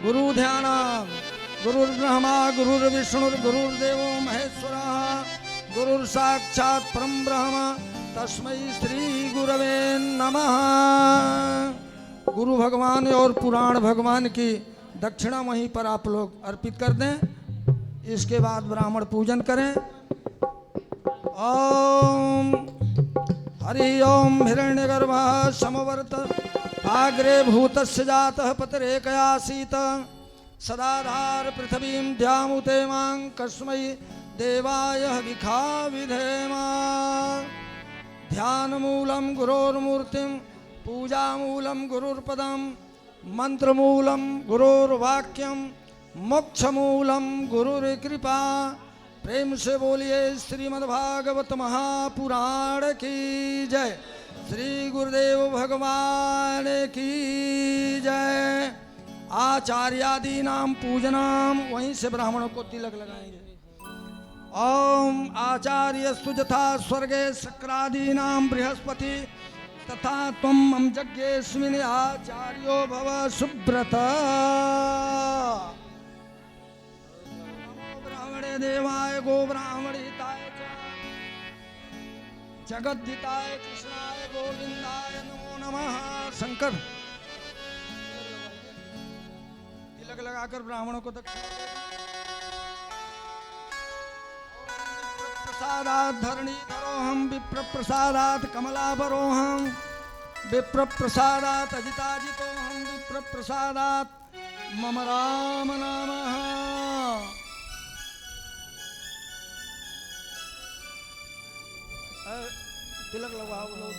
गुरु ध्यान गुरुर्ब्रह्मा गुरुर्विष्णुर्गुरुर्देवो महेश्वरः गुरुर्साक्षात् परम ब्रह्म तस्मै श्री गुरवे नमः। गुरु भगवान और पुराण भगवान की दक्षिणा वहीं पर आप लोग अर्पित कर दें। इसके बाद ब्राह्मण पूजन करें। ओम हरि ओम हिरण्यगर्भः समवर्त आग्रे भूतस्य जातः पतिरेकयासीत सदाधार पृथ्वीं ध्यामुते मां कस्मै देवाय विखा विधेम। ध्यानमूलं गुरोर्मूर्तिं पूजामूलं गुरुर्पदं मंत्रमूलं गुरुर्वाक्यं मोक्षमूलं गुरुर्कृपा। प्रेम से बोलिए श्रीमद्भागवत महापुराण की जय। श्री गुरुदेव भगवान की जय। आचार्यादि नाम पूजनाम वहीं से ब्राह्मणों को तिलक लगाएंगे। ओम आचार्यस्तु यथा स्वर्गे शक्रादीनां बृहस्पति तथा त्वं मम यज्ञेस्मिन् आचार्यो भव सुब्रत। नमो ब्राह्मणे देवाय गो ब्राह्मणहिताय च जगद्धिताय कृष्णाय गोविंदाय नमो नमः। शंकर तिलक लगाकर ब्राह्मणों को प्रसादात धरणी धरोहम विप्र प्रसादात कमलाभरोहम विप्र प्रसादात अजिताजितोहम विप्र प्रसादात मम राम नामः। तिलक लगाओ लोग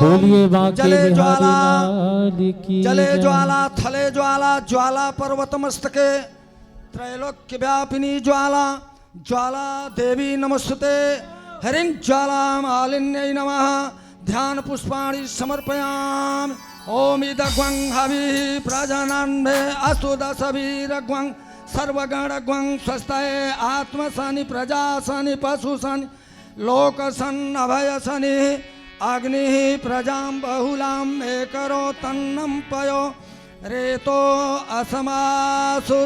बोलिए बाके जले ज्वाला की जले ज्वाला थले ज्वाला ज्वाला पर्वत मस्तके त्रैलोक्य व्यापिनी ज्वाला ज्वाला देवी नमस्ते हरिं ज्वाला मालिन्यै नमः। ध्यान पुष्पाणि समर्पयामि। ओम इदग्वं हविः प्रजनन्मे अस्तु दशभिरग्वं सर्वगणग्वं स्वस्तये आत्मसनि प्रजासनि पशुसनि लोकसन् अभयसनि अग्नि प्रजां बहुलां मे करो तन्नं पयो रेतो असमासुधत्ता।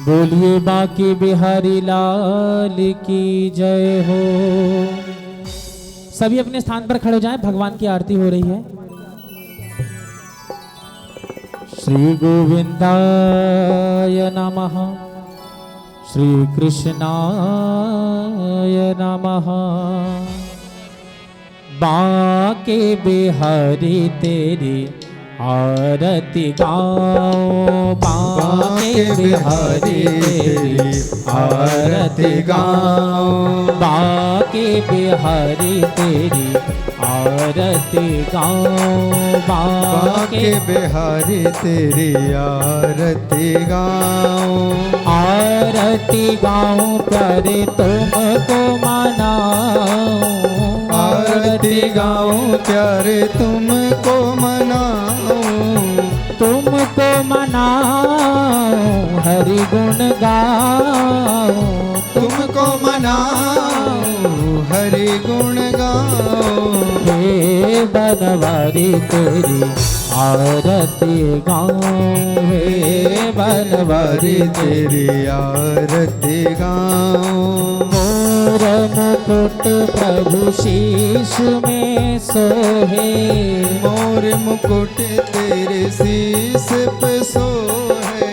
बोलिए बाकी बिहारी लाल की जय हो। सभी अपने स्थान पर खड़े हो जाएं, भगवान की आरती हो रही है। श्री गोविंदाय नमः श्री कृष्णाय नमः। बाके बिहारी तेरी आरती गाओ बाके बिहारी तेरी आरती गाओ बाके बिहारी तेरी आरती गाओ बाके बिहारी तेरी आरती गाओ। आरती गाओ प्यारे तुमको मनाओ आरती गाओ प्यारे तुमको मनाओ। तुमको मनाओ हरि गुण गाओ तुमको मनाओ हरि गुण गाओ। हे बनवारी तेरी आरती गाओ हे बनवारी तेरी आरती गाओ। मोर मुकुट प्रभु शीश में सोहे मोर मुकुट तेरे शीश पे सोहे।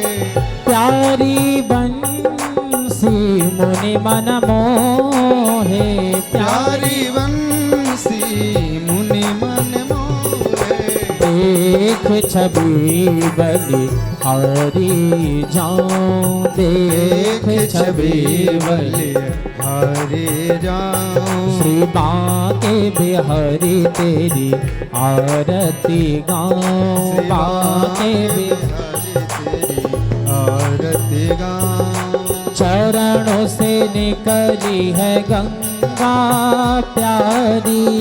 प्यारी बंसी मुनि मन मोहे प्यारी बंसी मुनि मन मोहे। देख छवि बलि हारी जाऊं देख छवि बलि हारे जाऊं। श्री बांके बिहारी तेरी आरती गाऊं। बांके बिहारी तेरी आरती गाऊं। चरणों से निकली है गंगा प्यारी।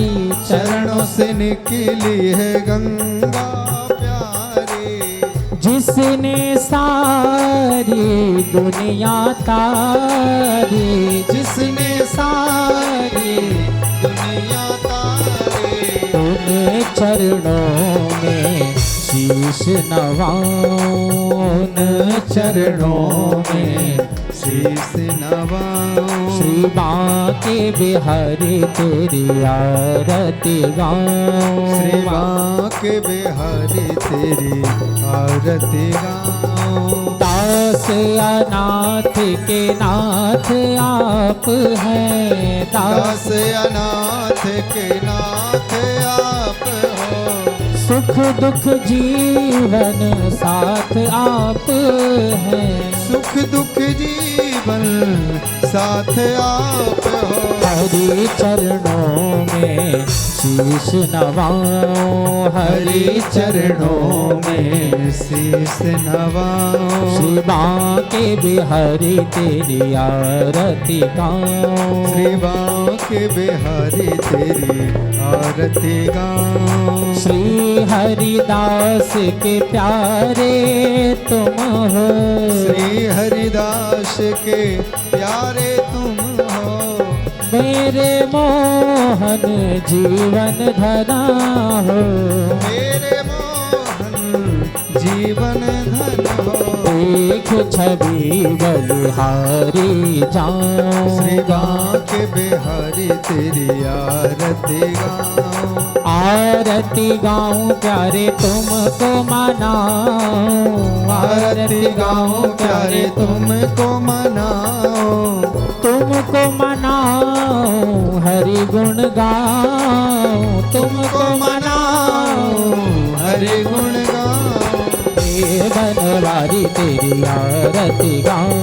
चरणों से निकली है गंगा प्यारी। जिसने सारी दुनिया तारी। जिसने सारी दुनिया तारी। उन चरणों में शीश नवाऊं। उन चरणों में शीश नवाऊं। श्री बांके बिहारी तेरी आरती गाऊं। श्री बांके बिहारी तेरी आरती गाऊं। दास अनाथ के नाथ आप हैं। दास अनाथ के नाथ आप हो। सुख दुख जीवन साथ आप हैं। सुख दुख जीवन साथ आप हो। हरि चरणों में शीश नवाऊं। हरि चरणों में शीश नवाऊं। श्री बांके बिहारी तेरी आरती गाऊं। श्री बांके बिहारी तेरी आरती गाऊं। श्री हरिदास के प्यारे तुम हो। श्री हरिदास के प्यारे तुम हो। मेरे मोहन जीवन धना हो। मेरे मोहन जीवन धन हो। देख छवि बलिहारी जाऊं। श्री बांके बिहारी तेरी आरती गाऊं। आरती गाऊं प्यारे तुमको मनाऊं। आरती गाऊं प्यारे तुमको मनाऊं। तुमको मनाऊं हरि गुण गाऊं। तुमको मनाऊं हरि गुण गाऊं। हे बनवारी तेरी आरती गाऊं।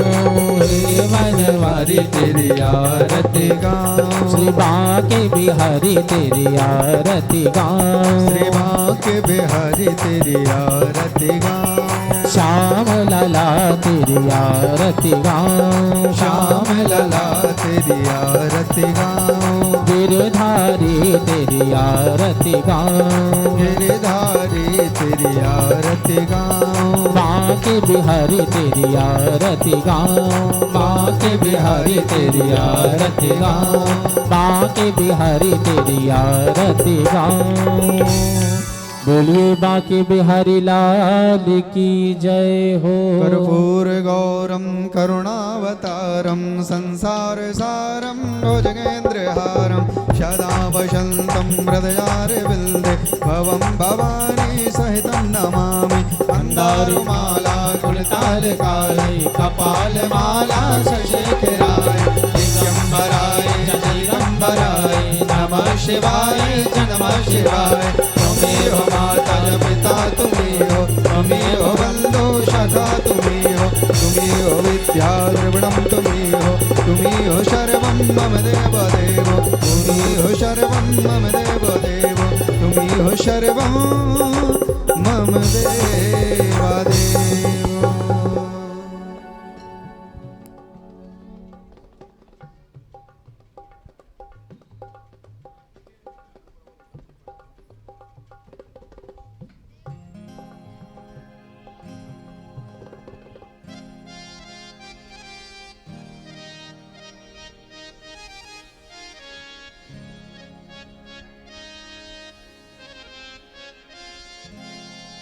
हे बनवारी तेरी आरती गाऊं। श्री बांके बिहारी तेरी आरती गाऊं। श्री बांके बिहारी तेरी आरती गाऊं। श्याम लला तेरी आरती गाऊं। श्याम लला तेरी आरती गाऊं। गिरधारी तेरी आरती गाऊं। गिरधारी तेरी आरती गाऊं। बांके बिहारी तेरी आरती गाऊं। बांके बिहारी तेरी आरती गाऊं। बांके बिहारी तेरी आरती गाऊं। बोलिए बांके बिहारी लाल की जय हो। कर्पूर गौरम करुणावतारम संसार सारम भुजगेन्द्रहारम सदा वसंतम हृदयारविंदे भवं भवानी सहितं नमामि। मंदारुमाला कुलतालकाय कपालमाला शशिखराय दिगंबराय जगदम्बराय नमः शिवाय नमः शिवाय। तुमेव माता पिता तुमेव तुमेव बंधु सखा तुमेव तुमेव विद्या द्रविणं तुमेव तुमेव सर्वं मम देव देव तुमेव सर्वं मम देव देव तुमेव सर्वं मम देव देव।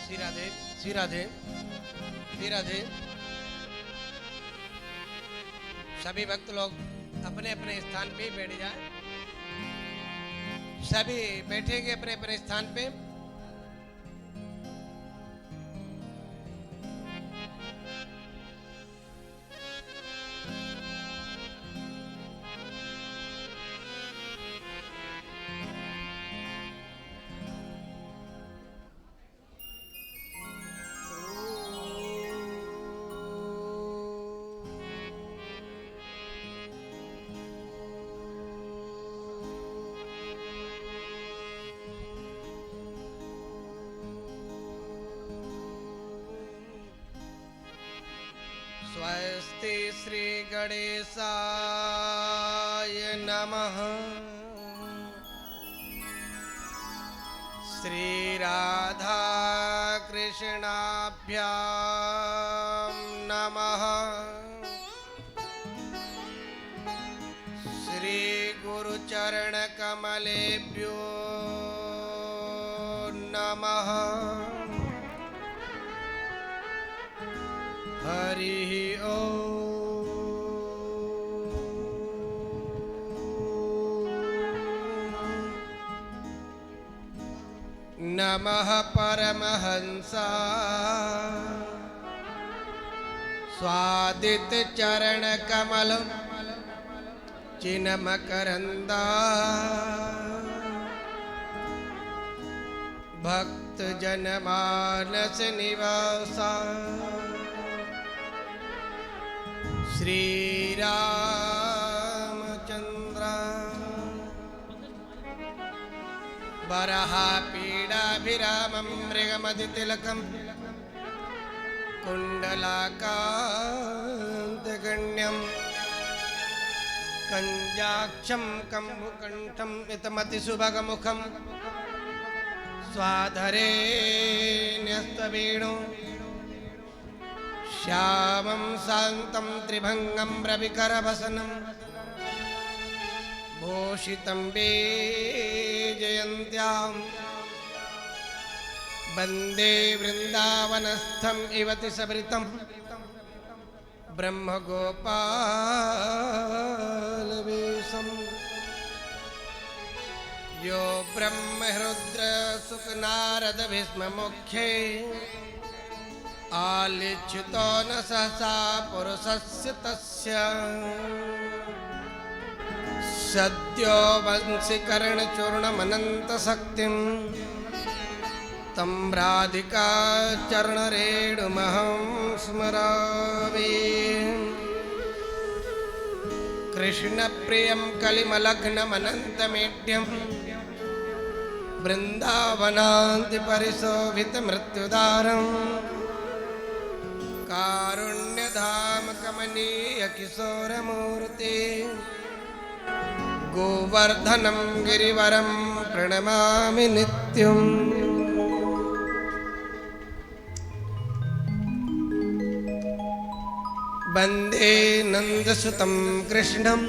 श्री राधे श्री राधे श्री राधे। सभी भक्त लोग अपने अपने स्थान पे बैठ जाए। सभी बैठेंगे अपने अपने स्थान पे। श्री गणेशाय नमः। श्री राधा कृष्णाभ्यां नमः। श्री गुरुचरण कमलेभ्यो नमः। हरि ओम। नमः परमहंसा स्वादित चरण कमल चिन्मकरंदा भक्त जनमानस निवासा श्री रामचंद्र। वराहपीडाभिरामं मृगमदितिलकं कुण्डलाकान्तगण्यं कञ्जाक्षं कम्बुकण्ठं इतमतिसुभगमुखं स्वाधरे न्यस्तवेणु श्यामं शान्तं त्रिभङ्गं रविकरवसनं भूषितं वैजयन्त्यां वन्दे वृन्दावनस्थं इवति सवृतं ब्रह्मगोपालवेशम्। यो ब्रह्मरुद्रसुखनारदभीष्ममुख्ये आलिच्युतो न सहसा पुरुषस्य तस्य सद्यो वंशीकरणचूर्णमनन्तशक्तिं तं राधिकाचरणरेणुमहं स्मरामि। कृष्णप्रियं कलिमलग्नमनन्तमेढ्यं वृन्दावनान्तिपरिशोभितमृत्युदारं कारुण्यधाम कमनीयकिशोरमूर्ति गोवर्धनं गिरिवरं प्रणमामि नित्यम्। वन्दे नन्दसुतं कृष्णं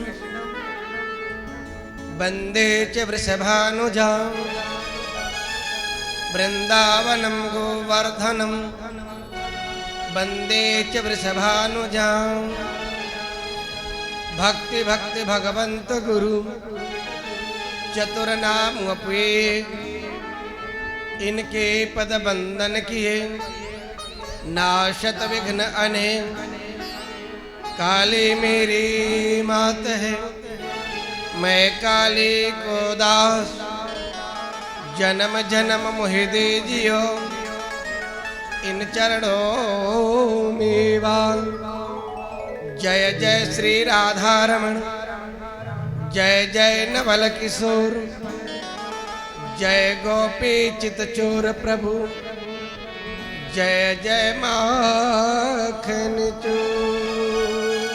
वन्दे च वृषभानुजां वृन्दावनं गोवर्धनं वन्दे च वृषभानुजां। भक्ति भक्ति भगवंत गुरु चतुरनाम अपे इनके पद बंदन किए नाशत विघ्न अने। काली मेरी मात है मैं काली को दास जन्म जन्म मोहि दीजियो इन चरणों में वास। जय जय श्री राधारमण जय जय नवल किशोर जय गोपी चितचोर प्रभु जय जय माखन चोर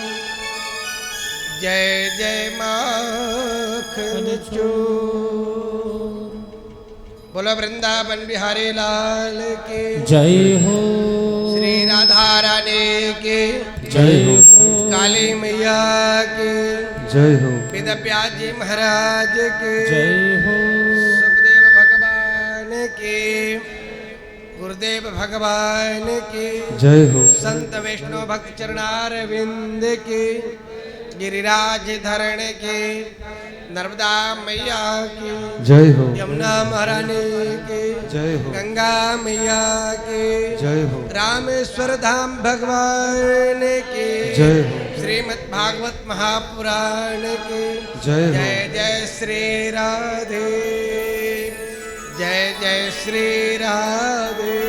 जय जय माखन चोर। बोलो वृंदावन बिहारी लाल की जय हो। श्री राधा रानी की जय हो। काली मैया की जय हो। वेदव्यास जी महाराज की जय हो। सुखदेव भगवान की गुरुदेव भगवान की जय हो। संत वैष्णव भक्त चरणारविंद की गिरिराज धरण की नर्मदा मैया की जय हो। यमुना महारानी की जय हो। गंगा मैया की जय हो। रामेश्वर धाम भगवान की जय हो। श्रीमद् भागवत महापुराण की जय हो। जय जय श्री राधे जय जय श्री राधे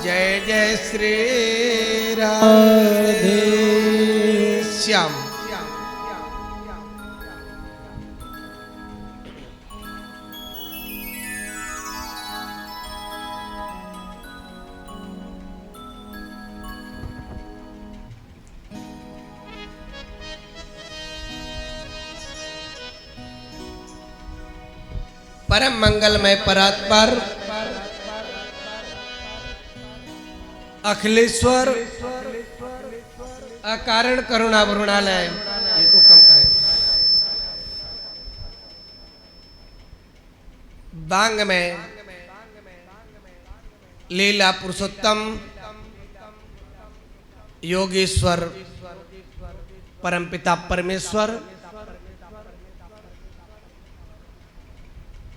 जय जय श्री राधे श्याम। परम मंगलमय परात्पर अखिलेश्वर अकारण करुणा वरुणालय इनको कम करें। बांग में लीला पुरुषोत्तम योगेश्वर परमपिता परमेश्वर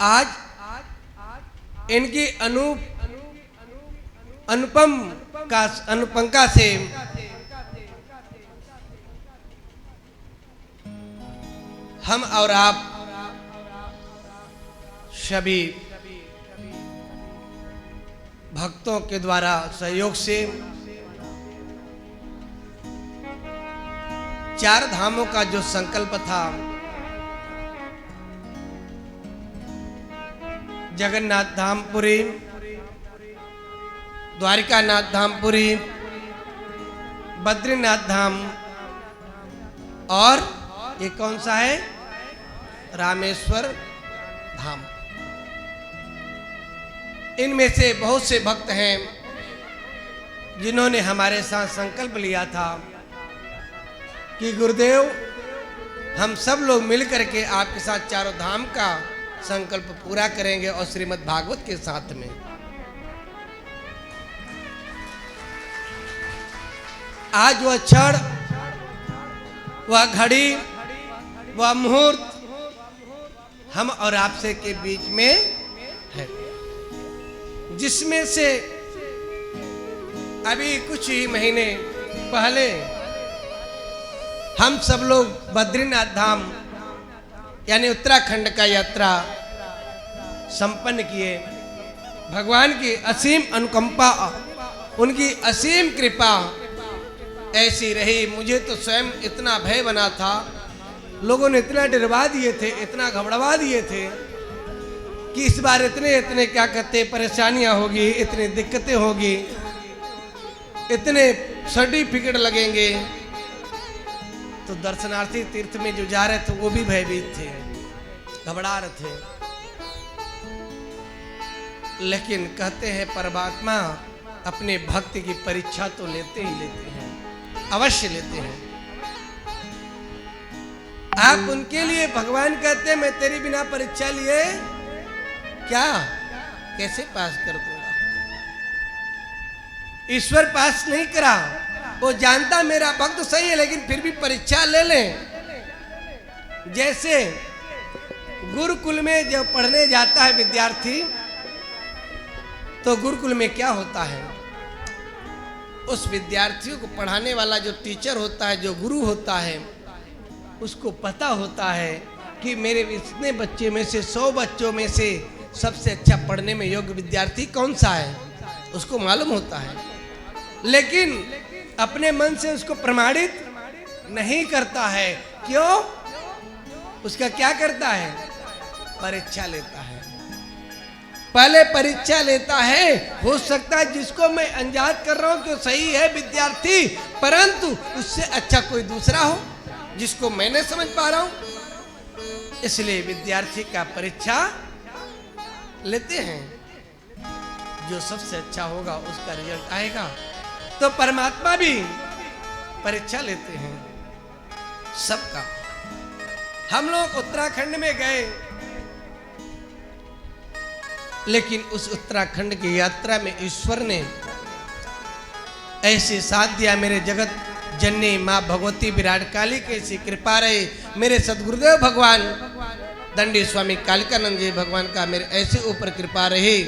आज इनकी अनुपंका से हम और आप सभी भक्तों के द्वारा सहयोग से 4 धामों का जो संकल्प था, जगन्नाथ धामपुरी, द्वारिकानाथ धामपुरी, बद्रीनाथ धाम और ये कौन सा है, रामेश्वर धाम। इनमें से बहुत से भक्त हैं जिन्होंने हमारे साथ संकल्प लिया था कि गुरुदेव हम सब लोग मिलकर के आपके साथ चारों धाम का संकल्प पूरा करेंगे और श्रीमद् भागवत के साथ में। आज वह क्षण, वह घड़ी, वह मुहूर्त हम और आपसे के बीच में है, जिसमें से अभी कुछ ही महीने पहले हम सब लोग बद्रीनाथ धाम यानी उत्तराखंड का यात्रा संपन्न किए। भगवान की असीम अनुकंपा, उनकी असीम कृपा ऐसी रही। मुझे तो स्वयं इतना भय बना था, लोगों ने इतना डरवा दिए थे, इतना घबरावा दिए थे कि इस बार इतने क्या कहते परेशानियां होगी, इतनी दिक्कतें होगी, इतने सर्टिफिकेट लगेंगे। तो दर्शनार्थी तीर्थ में जो जा रहे थे वो भी भयभीत थे, घबरा रहे थे। लेकिन कहते हैं परमात्मा अपने भक्ति की परीक्षा तो लेते ही लेते हैं, अवश्य लेते हैं। आप उनके लिए, भगवान कहते हैं मैं तेरी बिना परीक्षा लिए क्या कैसे पास कर दूंगा। ईश्वर पास नहीं करा, वो जानता मेरा भक्त सही है, लेकिन फिर भी परीक्षा ले लें। जैसे गुरुकुल में जब पढ़ने जाता है विद्यार्थी, तो गुरुकुल में क्या होता है, उस विद्यार्थियों को पढ़ाने वाला जो टीचर होता है, जो गुरु होता है, उसको पता होता है कि मेरे इतने बच्चे में से 100 बच्चों में से सबसे अच्छा पढ़ने में योग्य विद्यार्थी कौन सा है, उसको मालूम होता है। लेकिन अपने मन से उसको प्रमाणित नहीं करता है। क्यों? उसका क्या करता है, परीक्षा लेता है। पहले परीक्षा लेता है। हो सकता है जिसको मैं अंजाद कर रहा हूं कि सही है विद्यार्थी, परंतु उससे अच्छा कोई दूसरा हो जिसको मैंने समझ पा रहा हूं। इसलिए विद्यार्थी का परीक्षा लेते हैं, जो सबसे अच्छा होगा उसका रिजल्ट आएगा। तो परमात्मा भी परीक्षा लेते हैं सबका। हम लोग उत्तराखंड में गए, लेकिन उस उत्तराखंड की यात्रा में ईश्वर ने ऐसे साथ दिया, मेरे जगत जननी माँ भगवती विराट काली की ऐसी कृपा रही, मेरे सदगुरुदेव भगवान दंडी स्वामी कालिकानंद जी भगवान का मेरे ऐसे ऊपर कृपा रही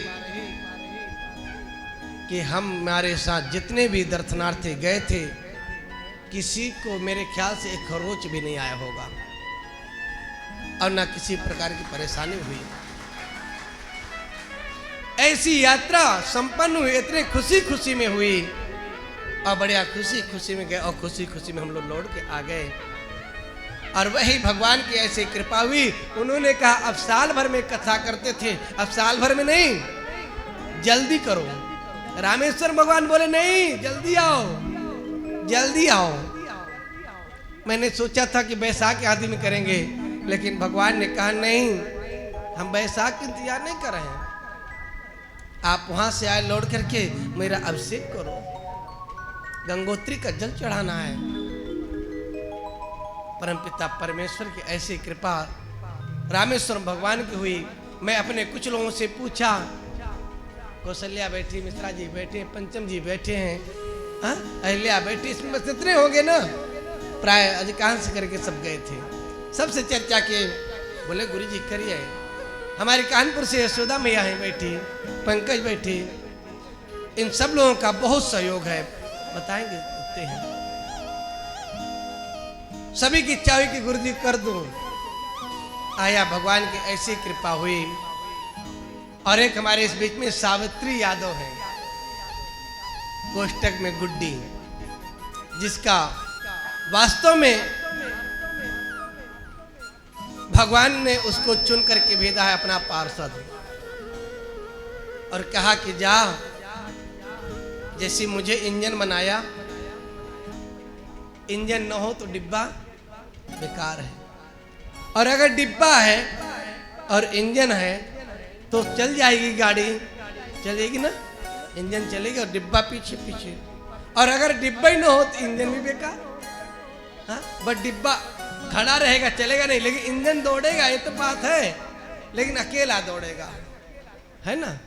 कि हमारे साथ जितने भी दर्शनार्थी गए थे, किसी को मेरे ख्याल से एक खरोच भी नहीं आया होगा और ना किसी प्रकार की परेशानी हुई। ऐसी यात्रा संपन्न हुई, इतने खुशी खुशी में हुई और बढ़िया खुशी खुशी में गए और खुशी खुशी में हम लोग लौट के आ गए। और वही भगवान की ऐसी कृपा हुई, उन्होंने कहा अब साल भर में कथा करते थे, अब साल भर में नहीं, जल्दी करो। रामेश्वर भगवान बोले नहीं, जल्दी आओ, जल्दी आओ। मैंने सोचा था कि बैसाख आदि में करेंगे, लेकिन भगवान ने कहा नहीं, हम बैसाख का इंतजार नहीं कर रहे हैं। आप वहां से आए लौट करके मेरा अभिषेक करो, गंगोत्री का जल चढ़ाना है। परमपिता परमेश्वर की ऐसी कृपा रामेश्वर भगवान की हुई। मैं अपने कुछ लोगों से पूछा, कौशल्या बैठी, मिश्रा जी बैठे, पंचम जी बैठे हैं, अहिल्या बैठी, इसमें बस इतने होंगे ना, प्राय अधिकांश करके सब गए थे। सबसे चर्चा किए, बोले गुरु जी करिए। हमारे कानपुर से यशोदा मैया हैं बैठी, पंकज बैठी, इन सब लोगों का बहुत सहयोग है, बताएंगे इतने हैं। सभी की इच्छा हुई कि गुरु जी कर दूं। आया, भगवान की ऐसी कृपा हुई। और एक हमारे इस बीच में सावित्री यादव है, कोष्टक में गुड्डी, जिसका वास्तव में भगवान ने उसको चुन करके भेजा है अपना पार्षद, और कहा कि जा, जैसे मुझे इंजन बनाया, इंजन न हो तो डिब्बा बेकार है, और अगर डिब्बा है और इंजन है तो चल जाएगी गाड़ी, चलेगी ना, इंजन चलेगी और डिब्बा पीछे पीछे। और अगर डिब्बा ही ना हो तो इंजन भी बेकार। हाँ, बट डिब्बा खड़ा रहेगा, चलेगा नहीं, लेकिन इंजन दौड़ेगा, ये तो बात है, लेकिन अकेला दौड़ेगा, है ना।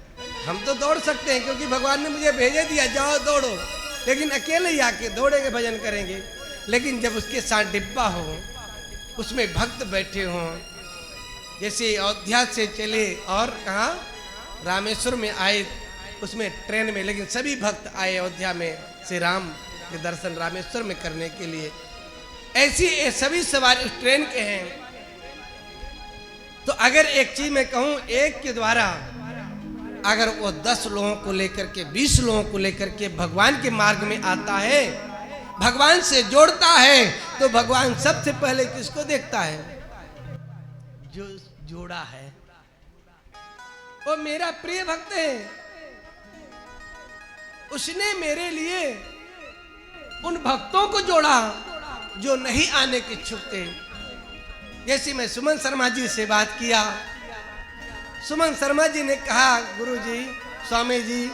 हम तो दौड़ सकते हैं क्योंकि भगवान ने मुझे भेजे दिया, जाओ दौड़ो, लेकिन अकेले ही आके दौड़ेंगे, भजन करेंगे। लेकिन जब उसके साथ डिब्बा हो, उसमें भक्त बैठे हों, जैसे अयोध्या से चले और कहाँ रामेश्वर में आए, उसमें ट्रेन में, लेकिन सभी भक्त आए अयोध्या में श्री राम के दर्शन रामेश्वर में करने के लिए। ऐसी सभी सवारी उस ट्रेन के हैं। तो अगर एक चीज मैं कहूं, एक के द्वारा अगर वो 10 लोगों को लेकर के, 20 लोगों को लेकर के भगवान के मार्ग में आता है, भगवान से जोड़ता है, तो भगवान सबसे पहले किसको देखता है? जो जोड़ा है, वो मेरा प्रिय भक्त है, उसने मेरे लिए उन भक्तों को जोड़ा जो नहीं आने के इच्छुक थे। जैसे मैं सुमन शर्मा जी से बात किया, सुमन शर्मा जी ने कहा, गुरु जी, स्वामी जी,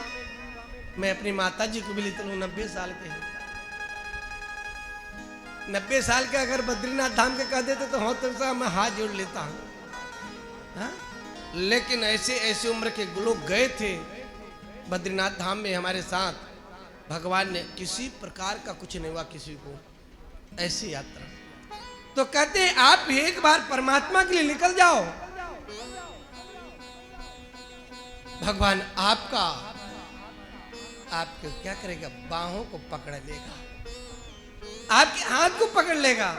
मैं अपनी माता जी को भी लेता हूँ, 90 साल के हैं, 90 साल के अगर बद्रीनाथ धाम के कह देते तो हो तो मैं हाथ जोड़ लेता हूँ। लेकिन ऐसे उम्र के लोग गए थे बद्रीनाथ धाम में हमारे साथ, भगवान ने किसी प्रकार का कुछ नहीं हुआ किसी को, ऐसी यात्रा। तो कहते हैं आप एक बार परमात्मा के लिए निकल जाओ, भगवान आपके क्या करेगा? बाहों को पकड़ लेगा, आपके हाथ को पकड़ लेगा।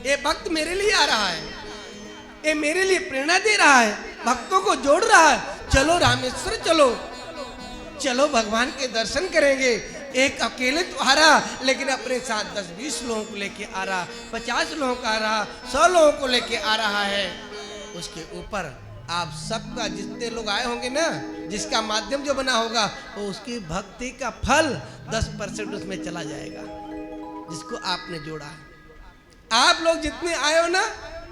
ये भक्त मेरे लिए आ रहा है, ये मेरे लिए प्रेरणा दे रहा है, भक्तों को जोड़ रहा है, चलो रामेश्वर चलो, चलो भगवान के दर्शन करेंगे। एक अकेले तो आ रहा, लेकिन अपने साथ 10-20 लोगों को लेके आ रहा, 50 लोगों का आ रहा, 100 लोगों को लेके आ रहा है। उसके ऊपर आप सबका, जितने लोग आए होंगे ना, जिसका माध्यम जो बना होगा, वो उसकी भक्ति का फल 10% उसमें चला जाएगा, जिसको आपने जोड़ा है। आप लोग जितने आए हो ना,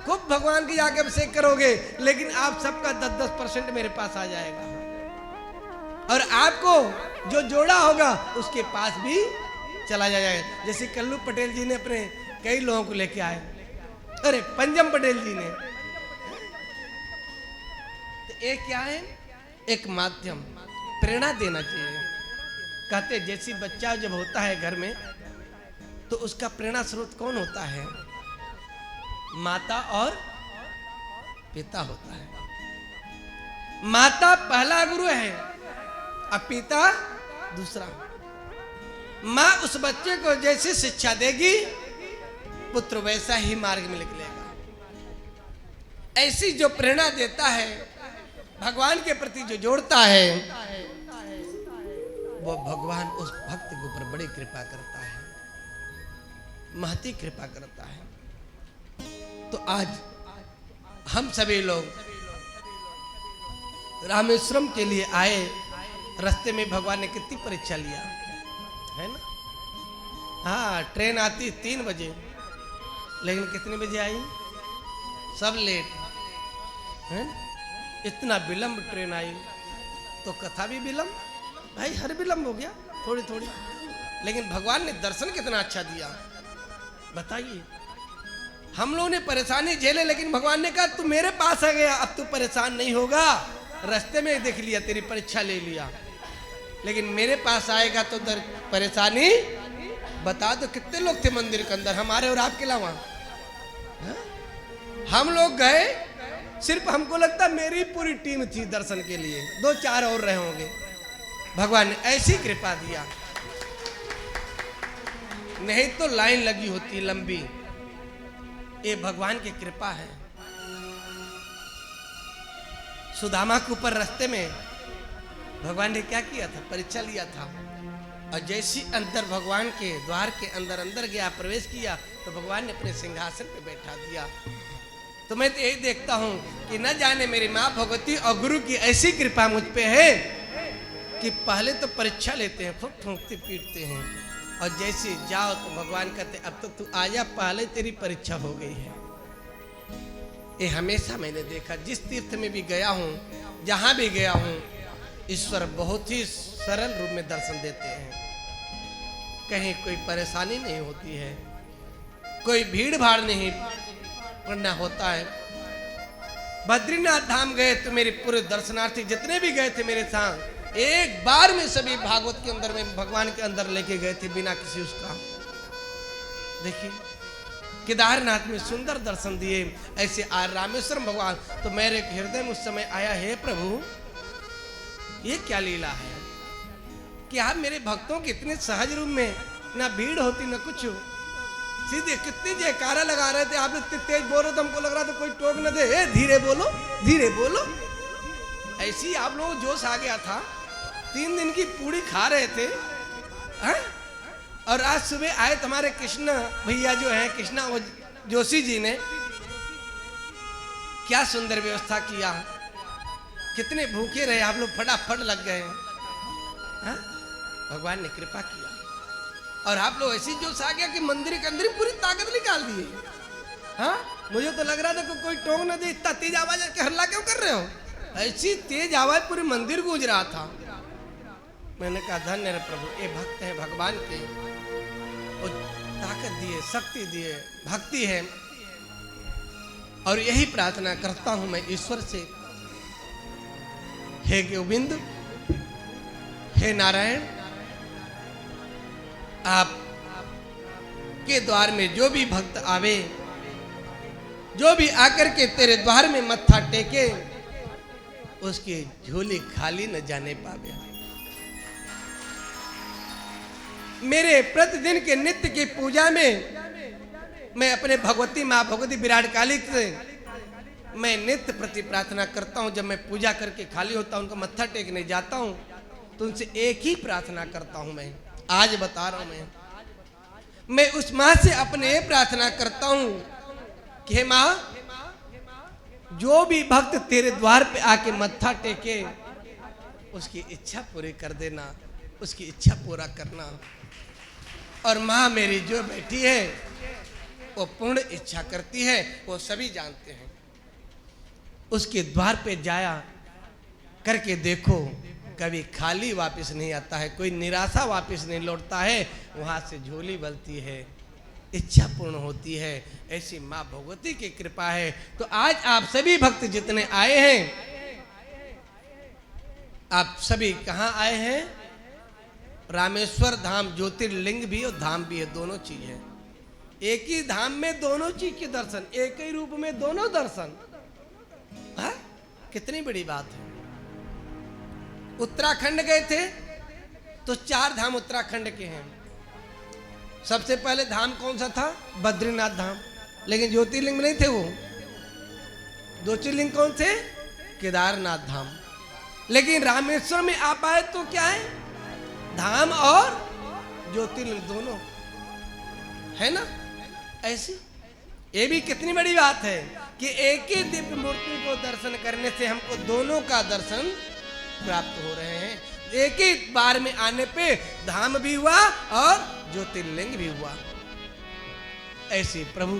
खूब भगवान की आगे अभिषेक करोगे, लेकिन आप सबका 10% मेरे पास आ जाएगा, और आपको जो जोड़ा होगा उसके पास भी चला जाएगा। जैसे कल्लू पटेल जी ने अपने कई लोगों को लेके आए, अरे पंजम पटेल जी ने, तो एक क्या है? एक माध्यम, प्रेरणा देना चाहिए। कहते जैसी बच्चा जब होता है घर में, तो उसका प्रेरणा स्रोत कौन होता है? माता और पिता होता है। माता पहला गुरु है, अब पिता दूसरा। माँ उस बच्चे को जैसी शिक्षा देगी, पुत्र वैसा ही मार्ग में निकलेगा। ऐसी जो प्रेरणा देता है, भगवान के प्रति जो जोड़ता है, वो भगवान उस भक्त के ऊपर बड़ी कृपा करता है, महती कृपा करता है। तो आज हम सभी लोग रामेश्वरम के लिए आए, रास्ते में भगवान ने कितनी परीक्षा लिया है ना। हाँ, ट्रेन आती 3 बजे, लेकिन कितने बजे आई? सब लेट। हैं? इतना विलंब ट्रेन आई तो कथा भी विलंब, भाई हर विलंब हो गया थोड़ी थोड़ी, लेकिन भगवान ने दर्शन कितना अच्छा दिया बताइए। हम लोगों ने परेशानी झेले, लेकिन भगवान ने कहा तू मेरे पास आ गया, अब तू परेशान नहीं होगा। रास्ते में देख लिया, तेरी परीक्षा ले लिया, लेकिन मेरे पास आएगा तो परेशानी बता दो। कितने लोग थे मंदिर के अंदर हमारे और आपके अलावा? हम लोग गए, सिर्फ हमको लगता मेरी पूरी टीम थी दर्शन के लिए, 2-4 और रहे होंगे। भगवान ने ऐसी कृपा दिया, नहीं तो लाइन लगी होती लंबी। ये भगवान की कृपा है। सुदामा के ऊपर रास्ते में भगवान ने क्या किया था? परीक्षा लिया था। और जैसी अंदर भगवान के द्वार के अंदर गया, प्रवेश किया, तो भगवान ने अपने सिंहासन पे बैठा दिया। तो मैं तो यही देखता हूं कि न जाने मेरी माँ भगवती और गुरु की ऐसी कृपा मुझ पे है कि पहले तो परीक्षा लेते हैं, खूब ठोंकते पीटते हैं, और जैसे जाओ तो भगवान कहते अब तो तू आजा, पहले तेरी परीक्षा हो गई है। ये हमेशा मैंने देखा, जिस तीर्थ में भी गया हूँ, जहां भी गया हूँ, ईश्वर बहुत ही सरल रूप में दर्शन देते हैं। कहीं कोई परेशानी नहीं होती है, कोई भीड़ भाड़ नहीं करना होता है। बद्रीनाथ धाम गए तो मेरे पूरे दर्शनार्थी जितने भी गए थे मेरे साथ, एक बार में सभी भागवत के अंदर में भगवान के अंदर लेके गए थे बिना किसी उसका। देखिए केदारनाथ में सुंदर दर्शन दिए, ऐसे रामेश्वरम भगवान। तो मेरे हृदय में उस समय आया, हे प्रभु ये क्या लीला है कि आप मेरे भक्तों के इतने सहज रूप में, ना भीड़ होती ना कुछ, सीधे कितनी जयकारा लगा रहे थे। आप इतने तेज बोल रहे थे, हमको लग रहा था कोई टोक न दे, धीरे बोलो धीरे बोलो। ऐसी आप लोग जोश आ गया था। 3 दिन की पूड़ी खा रहे थे हैं? और आज सुबह आए तुम्हारे कृष्ण भैया जो हैं, कृष्णा जोशी जी ने क्या सुंदर व्यवस्था किया। कितने भूखे रहे आप लोग, फटाफट लग गए हैं? भगवान ने कृपा किया और आप लोग ऐसी जोश आ गया कि मंदिर के अंदर पूरी ताकत निकाल दी। हाँ, मुझे तो लग रहा था कि कोई टोक न दे, इतना तेज आवाज के हल्ला क्यों कर रहे हो? ऐसी तेज आवाज पूरे मंदिर गूंज रहा था। मैंने कहा धन्य है प्रभु, ये भक्त है भगवान के, वो ताकत दिए, शक्ति दिए, भक्ति है। और यही प्रार्थना करता हूं मैं ईश्वर से, हे गोविंद, हे नारायण, आप के द्वार में जो भी भक्त आवे, जो भी आकर के तेरे द्वार में मत्था टेके, उसकी झोली खाली न जाने पावे। मेरे प्रतिदिन के नित्य की पूजा में मैं अपने भगवती माँ भगवती विराट काली से मैं नित्य प्रति प्रार्थना करता हूँ। जब मैं पूजा करके खाली होता हूँ, उनका मत्था टेकने जाता हूँ, तो उनसे एक ही प्रार्थना करता हूँ। मैं आज बता रहा हूँ, मैं उस माँ से अपने ये प्रार्थना करता हूँ कि हे माँ, जो भी भक्त तेरे द्वार पे आके मत्था टेके, उसकी इच्छा पूरी कर देना, उसकी इच्छा पूरा करना। और माँ मेरी जो बैठी है वो पूर्ण इच्छा करती है, वो सभी जानते हैं। उसके द्वार पे जाया करके देखो, कभी खाली वापस नहीं आता है, कोई निराशा वापस नहीं लौटता है, वहां से झोली बलती है, इच्छा पूर्ण होती है। ऐसी माँ भगवती की कृपा है। तो आज आप सभी भक्त जितने आए हैं, आप सभी कहाँ आए हैं? रामेश्वर धाम, ज्योतिर्लिंग भी और धाम भी है, दोनों चीज है। एक ही धाम में दोनों चीज के दर्शन, एक ही रूप में दोनों दर्शन। हाँ? कितनी बड़ी बात है। उत्तराखंड गए थे तो 4 धाम उत्तराखंड के हैं। सबसे पहले धाम कौन सा था? बद्रीनाथ धाम, लेकिन ज्योतिर्लिंग में नहीं थे वो। ज्योतिर्लिंग कौन थे? केदारनाथ धाम। लेकिन रामेश्वर में आप आए तो क्या है? धाम और ज्योतिर्लिंग दोनों है ना। ऐसी ये भी कितनी बड़ी बात है कि एक ही दिव्य मूर्ति को दर्शन करने से हमको दोनों का दर्शन प्राप्त हो रहे हैं। एक ही बार में आने पे धाम भी हुआ और ज्योतिर्लिंग भी हुआ। ऐसे प्रभु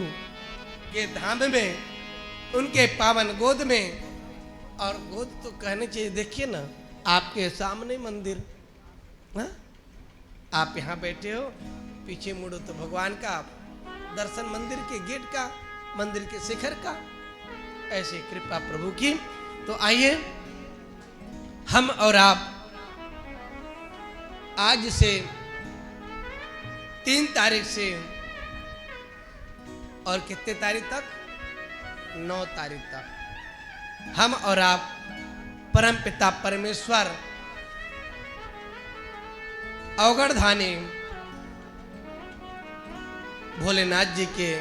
के धाम में, उनके पावन गोद में और गोद तो कहने चाहिए। देखिए ना, आपके सामने मंदिर, हाँ? आप यहाँ बैठे हो, पीछे मुड़ो तो भगवान का दर्शन, मंदिर के गेट का, मंदिर के शिखर का। ऐसी कृपा प्रभु की। तो आइए हम और आप आज से 3 तारीख से और कितने तारीख तक, 9 तारीख तक हम और आप परम पिता परमेश्वर अवगढ़धानी भोलेनाथ जी के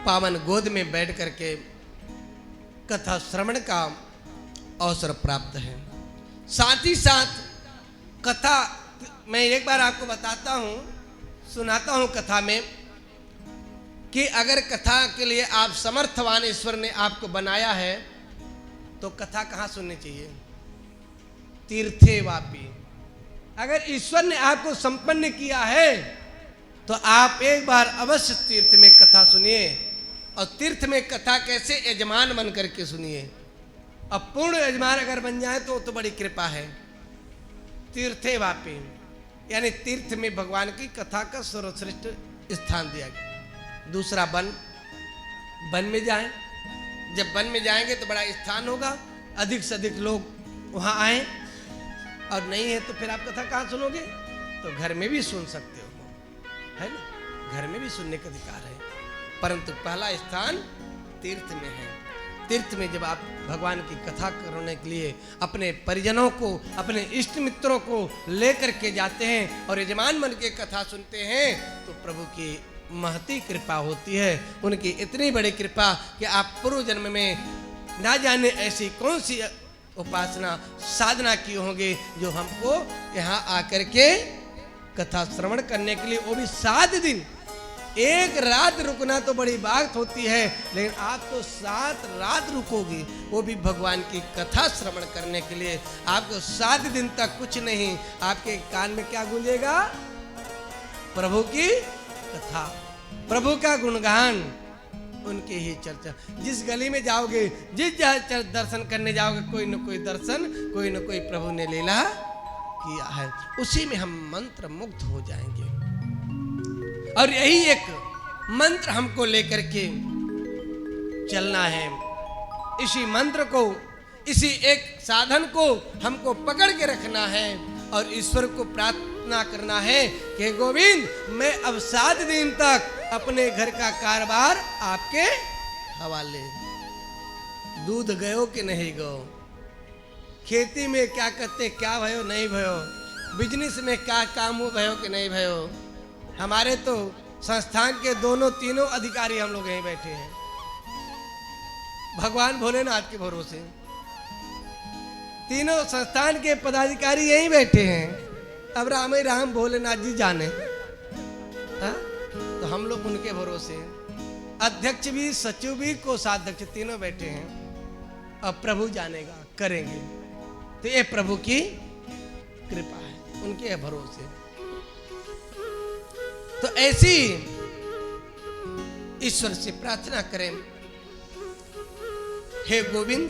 पावन गोद में बैठ करके कथा श्रवण का अवसर प्राप्त है। साथ ही साथ कथा मैं एक बार आपको बताता हूँ, सुनाता हूँ कथा में, कि अगर कथा के लिए आप समर्थवान ईश्वर ने आपको बनाया है तो कथा कहाँ सुननी चाहिए? तीर्थे वापी। अगर ईश्वर ने आपको संपन्न किया है तो आप एक बार अवश्य तीर्थ में कथा सुनिए। और तीर्थ में कथा कैसे? यजमान बन करके सुनिए। अब पूर्ण यजमान अगर बन जाए तो बड़ी कृपा है। तीर्थे वापी यानी तीर्थ में भगवान की कथा का सर्वश्रेष्ठ स्थान दिया गया। दूसरा वन में जाएं। जब वन में जाएंगे तो बड़ा स्थान होगा, अधिक से अधिक लोग वहाँ आए। और नहीं है तो फिर आप कथा कहाँ सुनोगे? तो घर में भी सुन सकते हो, है ना? घर में भी सुनने का अधिकार है, परंतु पहला स्थान तीर्थ में है। तीर्थ में जब आप भगवान की कथा करने के लिए अपने परिजनों को, अपने इष्ट मित्रों को लेकर के जाते हैं और यजमान बन के कथा सुनते हैं तो प्रभु की महती कृपा होती है। उनकी इतनी बड़ी कृपा कि आप पूर्व जन्म में ना जाने ऐसी कौन सी उपासना साधना की होंगे जो हमको यहाँ आकर के कथा श्रवण करने के लिए, वो भी 7 दिन, 1 रात रुकना तो बड़ी बात होती है, लेकिन आप तो 7 रात रुकोगे, वो भी भगवान की कथा श्रवण करने के लिए। आपको 7 दिन तक कुछ नहीं, आपके कान में क्या गूंजेगा? प्रभु की कथा, प्रभु का गुणगान, उनके ही चर्चा। जिस गली में जाओगे, जिस जगह दर्शन करने जाओगे, कोई न कोई दर्शन, कोई न कोई प्रभु ने लीला किया है, उसी में हम मंत्र मुग्ध हो जाएंगे। और यही एक मंत्र हमको लेकर के चलना है। इसी मंत्र को, इसी एक साधन को हमको पकड़ के रखना है और ईश्वर को प्रार्थना करना है कि गोविंद, मैं अब 7 दिन तक अपने घर का कारोबार आपके हवाले। दूध गयो कि नहीं गयो, खेती में क्या करते, क्या भयो नहीं भयो, बिजनेस में क्या काम हो भयो कि नहीं भयो। हमारे तो संस्थान के तीनों अधिकारी हम लोग यहीं बैठे हैं, भगवान भोलेनाथ के भरोसे। तीनों संस्थान के पदाधिकारी यहीं बैठे हैं। अब राम ही राम भोलेनाथ जी जाने, हा? तो हम लोग उनके भरोसे, अध्यक्ष भी, सचिव भी, कोषाध्यक्ष, तीनों बैठे हैं। अब प्रभु जानेगा, करेंगे। तो ये प्रभु की कृपा है, उनके भरोसे। तो ऐसी ईश्वर से प्रार्थना करें, हे गोविंद,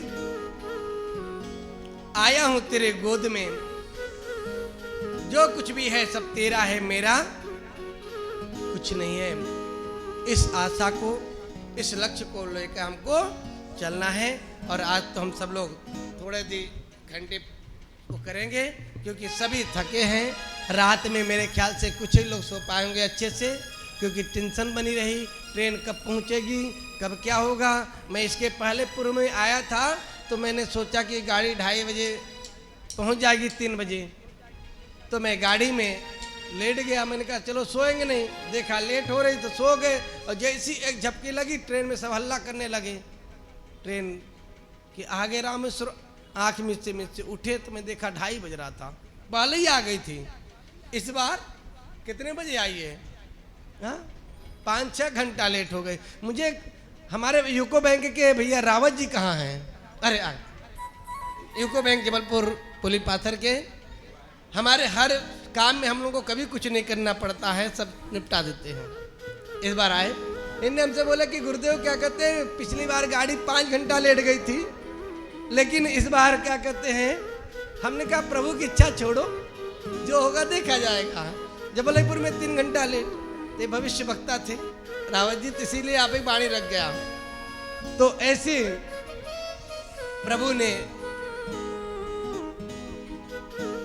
आया हूं तेरे गोद में, जो कुछ भी है सब तेरा है, मेरा कुछ नहीं है। इस आशा को, इस लक्ष्य को लेकर हमको चलना है। और आज तो हम सब लोग थोड़े घंटे को करेंगे, क्योंकि सभी थके हैं। रात में मेरे ख्याल से कुछ ही लोग सो पाएंगे अच्छे से, क्योंकि टेंशन बनी रही, ट्रेन कब पहुंचेगी, कब क्या होगा। मैं इसके पहले पूर्व में आया था तो मैंने सोचा कि गाड़ी 2:30 बजे पहुंच जाएगी, 3 बजे। तो मैं गाड़ी में लेट गया, मैंने कहा चलो सोएंगे नहीं, देखा लेट हो रही तो सो गए। और जैसी एक झपकी लगी, ट्रेन में सब हल्ला करने लगे। ट्रेन के आगे रामेश्वर, आँख मिचते उठे तो मैं देखा 2:30 बज रहा था, पहले ही आ गई थी। इस बार कितने बजे आई है? 5-6 घंटा लेट हो गए। मुझे हमारे यूको बैंक के भैया रावत जी कहाँ हैं? अरे यूको बैंक जबलपुर पुली पाथर के, हमारे हर काम में हम लोगों को कभी कुछ नहीं करना पड़ता है, सब निपटा देते हैं। इस बार आए, इनने हमसे बोला कि गुरुदेव क्या कहते हैं, पिछली बार गाड़ी 5 घंटा लेट गई थी, लेकिन इस बार क्या कहते हैं, हमने कहा प्रभु की इच्छा छोड़ो, जो होगा देखा जाएगा। जबलपुर में 3 घंटा लेट, ते भविष्य वक्ता थे रावत जी, तो इसीलिए आप एक वाणी रख गया। तो ऐसे प्रभु ने,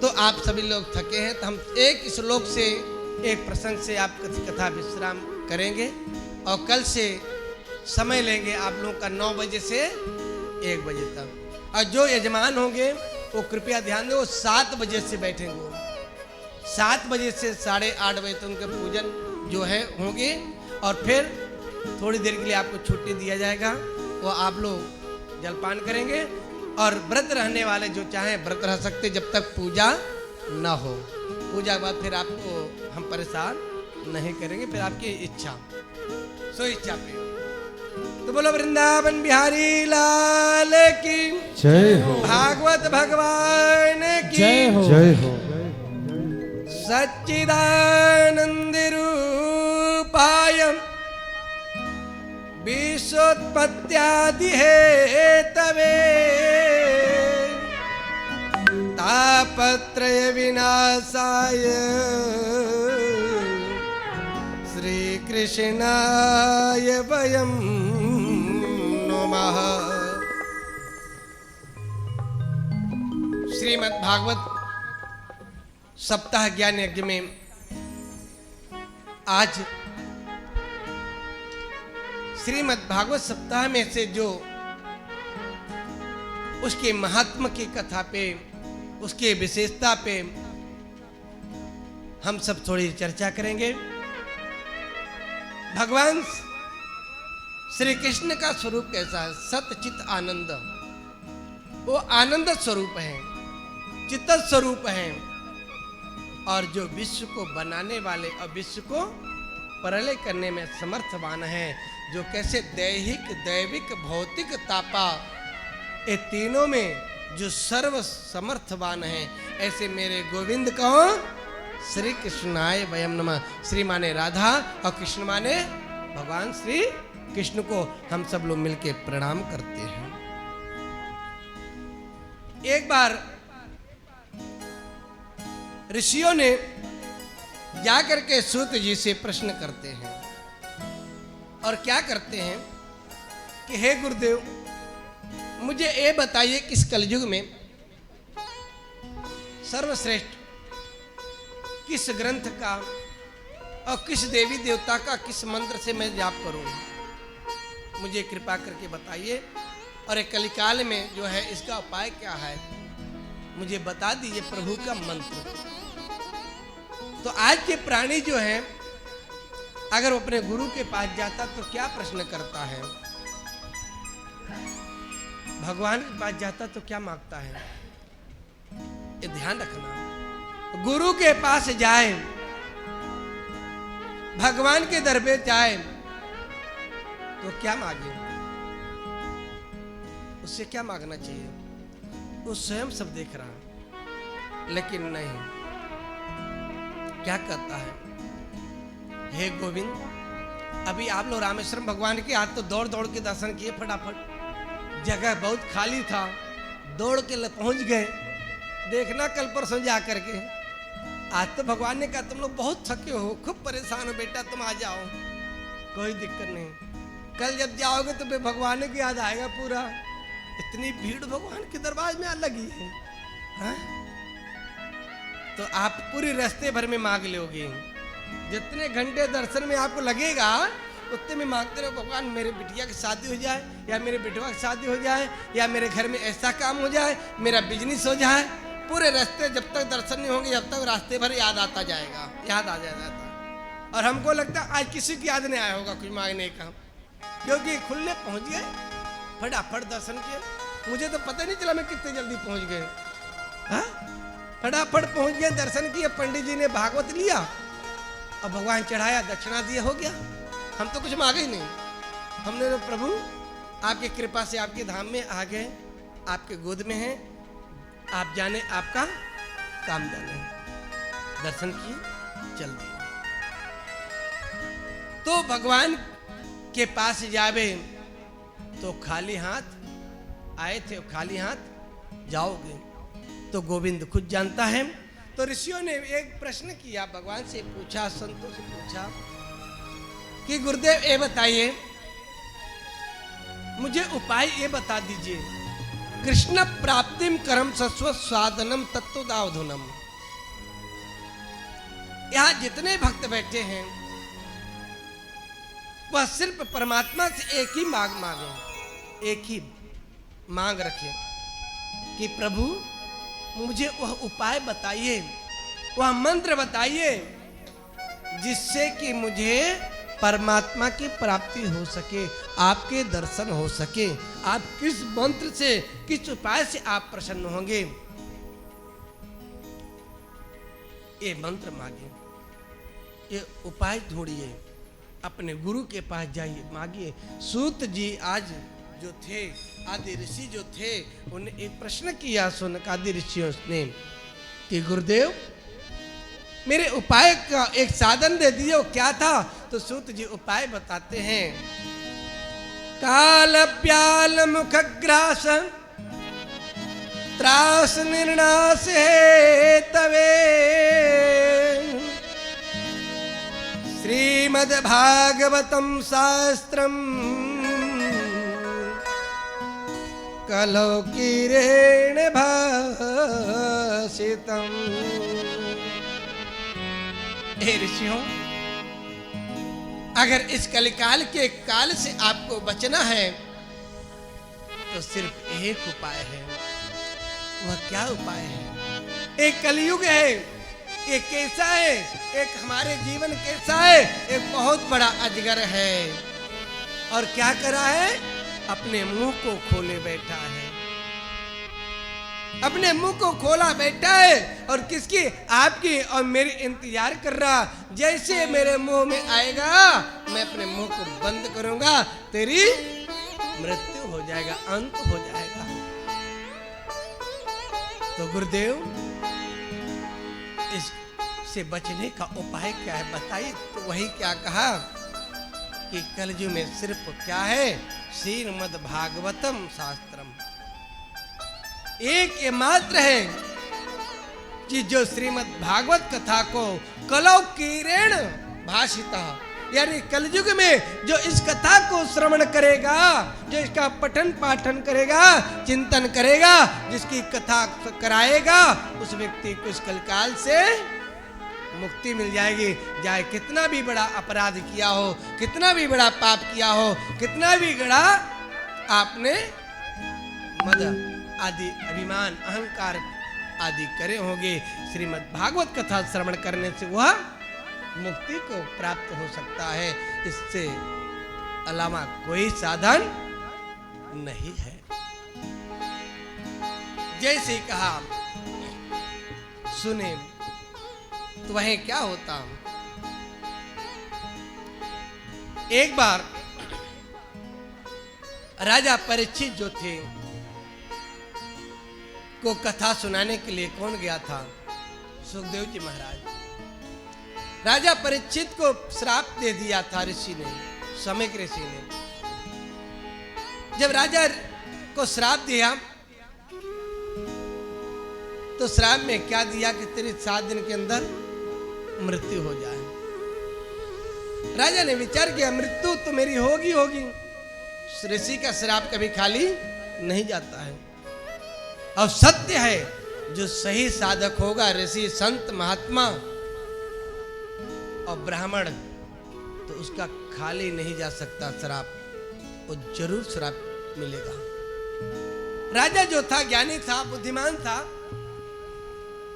तो आप सभी लोग थके हैं, तो हम एक श्लोक से, एक प्रसंग से आप कथा विश्राम करेंगे और कल से समय लेंगे आप लोगों का 9 बजे से 1 बजे तक। और जो यजमान होंगे वो कृपया ध्यान दें, वो 7 बजे से बैठेंगे। 7 बजे से 8:30 बजे तक उनके पूजन जो है होंगे और फिर थोड़ी देर के लिए आपको छुट्टी दिया जाएगा, वो आप लोग जलपान करेंगे। और व्रत रहने वाले जो चाहें व्रत रह सकते जब तक पूजा ना हो। पूजा के बाद फिर आपको हम परेशान नहीं करेंगे, फिर आपकी इच्छा, सो इच्छा पे। तो बोलो वृंदावन बिहारी लाल की जय हो, भागवत भगवान की जय हो। जय हो। सच्चिदानंद रूपाय विश्वोत्पत्त्यादि हेतवे तापत्रय विनाशाय श्री कृष्णाय वयं नमः। श्रीमद् भागवत सप्ताह ज्ञान यज्ञ में आज श्रीमद् भागवत सप्ताह में से जो उसके महात्मा की कथा पे, उसके विशेषता पे हम सब थोड़ी चर्चा करेंगे। भगवान श्री कृष्ण का स्वरूप कैसा है? सतचित आनंद, वो आनंद स्वरूप है, चित्त स्वरूप है, और जो विश्व को बनाने वाले और विश्व को प्रलय करने में समर्थवान है, जो कैसे दैहिक, दैविक, भौतिक, तापा, ये तीनों में जो सर्व समर्थवान है, ऐसे मेरे गोविंद को श्री कृष्णाय वयम नमः। श्री माने राधा और कृष्ण माने भगवान श्री कृष्ण को हम सब लोग मिलके प्रणाम करते हैं। एक बार ऋषियों ने जाकर के सूत जी से प्रश्न करते हैं और क्या करते हैं कि हे गुरुदेव, मुझे ये बताइए किस कलयुग में सर्वश्रेष्ठ किस ग्रंथ का और किस देवी देवता का किस मंत्र से मैं जाप करूं, मुझे कृपा करके बताइए। और एक कलिकाल में जो है इसका उपाय क्या है, मुझे बता दीजिए प्रभु का मंत्र। तो आज के प्राणी जो है, अगर वो अपने गुरु के पास जाता तो क्या प्रश्न करता है, भगवान के पास जाता तो क्या मांगता है, ये ध्यान रखना। गुरु के पास जाए, भगवान के दर पे जाए तो क्या मांगे, उससे क्या मांगना चाहिए, वो स्वयं सब देख रहा, लेकिन नहीं, क्या कहता है, हे गोविंद, अभी आप लोग रामेश्वरम भगवान के आज तो दौड़ दौड़ के दर्शन किए, फटाफट जगह बहुत खाली था, दौड़ के पहुंच गए। देखना कल परसों जा करके, आज तो भगवान ने कहा तुम लोग बहुत थके हो, खूब परेशान हो बेटा, तुम आ जाओ, कोई दिक्कत नहीं, कल जब जाओगे तो भगवान की याद आएगा पूरा। इतनी भीड़ भगवान के दरबार में लगी है, हा? तो आप पूरी रास्ते भर में मांग लोगे, जितने घंटे दर्शन में आपको लगेगा उतने में मांगते रहो, भगवान मेरे बिटिया की शादी हो जाए, या मेरे बेटवा की शादी हो जाए, या मेरे घर में ऐसा काम हो जाए, मेरा बिजनेस हो जाए। पूरे रास्ते जब तक दर्शन नहीं होंगे, जब तक रास्ते भर याद आता जाएगा, याद आ जाता। और हमको लगता है आज किसी की याद नहीं आया होगा कुछ मांगने का, क्योंकि खुले पहुंच गए, फटाफट दर्शन किए। मुझे तो पता नहीं चला मैं कितने जल्दी पहुंच गए, हाँ? फटाफट पहुंच गए, दर्शन किए, पंडित जी ने भागवत लिया और भगवान चढ़ाया, दक्षिणा दिया, हो गया। हम तो कुछ मांगे ही नहीं, हमने तो प्रभु आपकी कृपा से आपके धाम में आ गए, आपके गोद में हैं, आप जाने आपका काम जाने, दर्शन किए, चल दिए। तो भगवान के पास जावे तो खाली हाथ आए थे खाली हाथ जाओगे। तो गोविंद खुद जानता है। तो ऋषियों ने एक प्रश्न किया, भगवान से पूछा, संतों से पूछा कि गुरुदेव ये बताइए, मुझे उपाय ये बता दीजिए, कृष्ण प्राप्तिम करम सस्व साधनम तत्वदावधुनम। यहां जितने भक्त बैठे हैं वह सिर्फ परमात्मा से एक ही मांग मांगे, एक ही मांग रखें कि प्रभु मुझे वह उपाय बताइए, वह मंत्र बताइए जिससे कि मुझे परमात्मा की प्राप्ति हो सके, आपके दर्शन हो सके। आप किस मंत्र से, किस उपाय से आप प्रसन्न होंगे, ये मंत्र मांगिए, ये उपाय ढूंढिए, अपने गुरु के पास जाइए, मांगिए। सूत जी आज जो थे, आदि ऋषि जो थे, उन्हें एक प्रश्न किया शौनक आदि ऋषियों ने कि गुरुदेव मेरे उपाय का एक साधन दे दिए, वो क्या था? तो सूत जी उपाय बताते हैं। काल प्याल मुखग्रास त्रास निर्णास है तवे, श्रीमद् भागवतम शास्त्रम कलौकीरेण भाषितम। हे ऋषियों, अगर इस कलिकाल के काल से आपको बचना है तो सिर्फ एक उपाय है। वह क्या उपाय है? एक कलयुग है, एक कैसा है, एक हमारे जीवन कैसा है, एक बहुत बड़ा अजगर है, और क्या करा है? अपने मुंह को खोले बैठा है, अपने मुंह को खोला बैठा है, और किसकी? आपकी और मेरी इंतजार कर रहा। जैसे मेरे मुंह में आएगा मैं अपने मुंह को बंद करूंगा, तेरी मृत्यु हो जाएगा, अंत हो जाएगा। तो गुरुदेव इससे बचने का उपाय क्या है बताइए। तो वही क्या कहा कि कलयुग में सिर्फ क्या है? श्रीमद् भागवतम शास्त्रम, एक ये मात्र है कि जो श्रीमद् भागवत कथा को कलौकीरेण भाषिता, यानी कलयुग में जो इस कथा को श्रवण करेगा, जो इसका पठन पाठन करेगा, चिंतन करेगा, जिसकी कथा कराएगा, उस व्यक्ति को इस कलकाल से मुक्ति मिल जाएगी। चाहे कितना भी बड़ा अपराध किया हो, कितना भी बड़ा पाप किया हो, कितना भी बड़ा आपने मद आदि अभिमान अहंकार आदि करे होंगे, श्रीमद् भागवत कथा श्रवण करने से वह मुक्ति को प्राप्त हो सकता है। इससे अलावा कोई साधन नहीं है। जैसे कहा सुने तो वह क्या होता? एक बार राजा परीक्षित जो थे को कथा सुनाने के लिए कौन गया था? सुखदेव जी महाराज। राजा परीक्षित को श्राप दे दिया था ऋषि ने, समय के ऋषि ने। जब राजा को श्राप दिया तो श्राप में क्या दिया कि तेरे 7 दिन के अंदर मृत्यु हो जाए। राजा ने विचार किया मृत्यु तो मेरी होगी होगी, ऋषि का श्राप कभी खाली नहीं जाता है। और सत्य है, जो सही साधक होगा, ऋषि संत महात्मा और ब्राह्मण, तो उसका खाली नहीं जा सकता श्राप, वो जरूर श्राप मिलेगा। राजा जो था ज्ञानी था, बुद्धिमान था,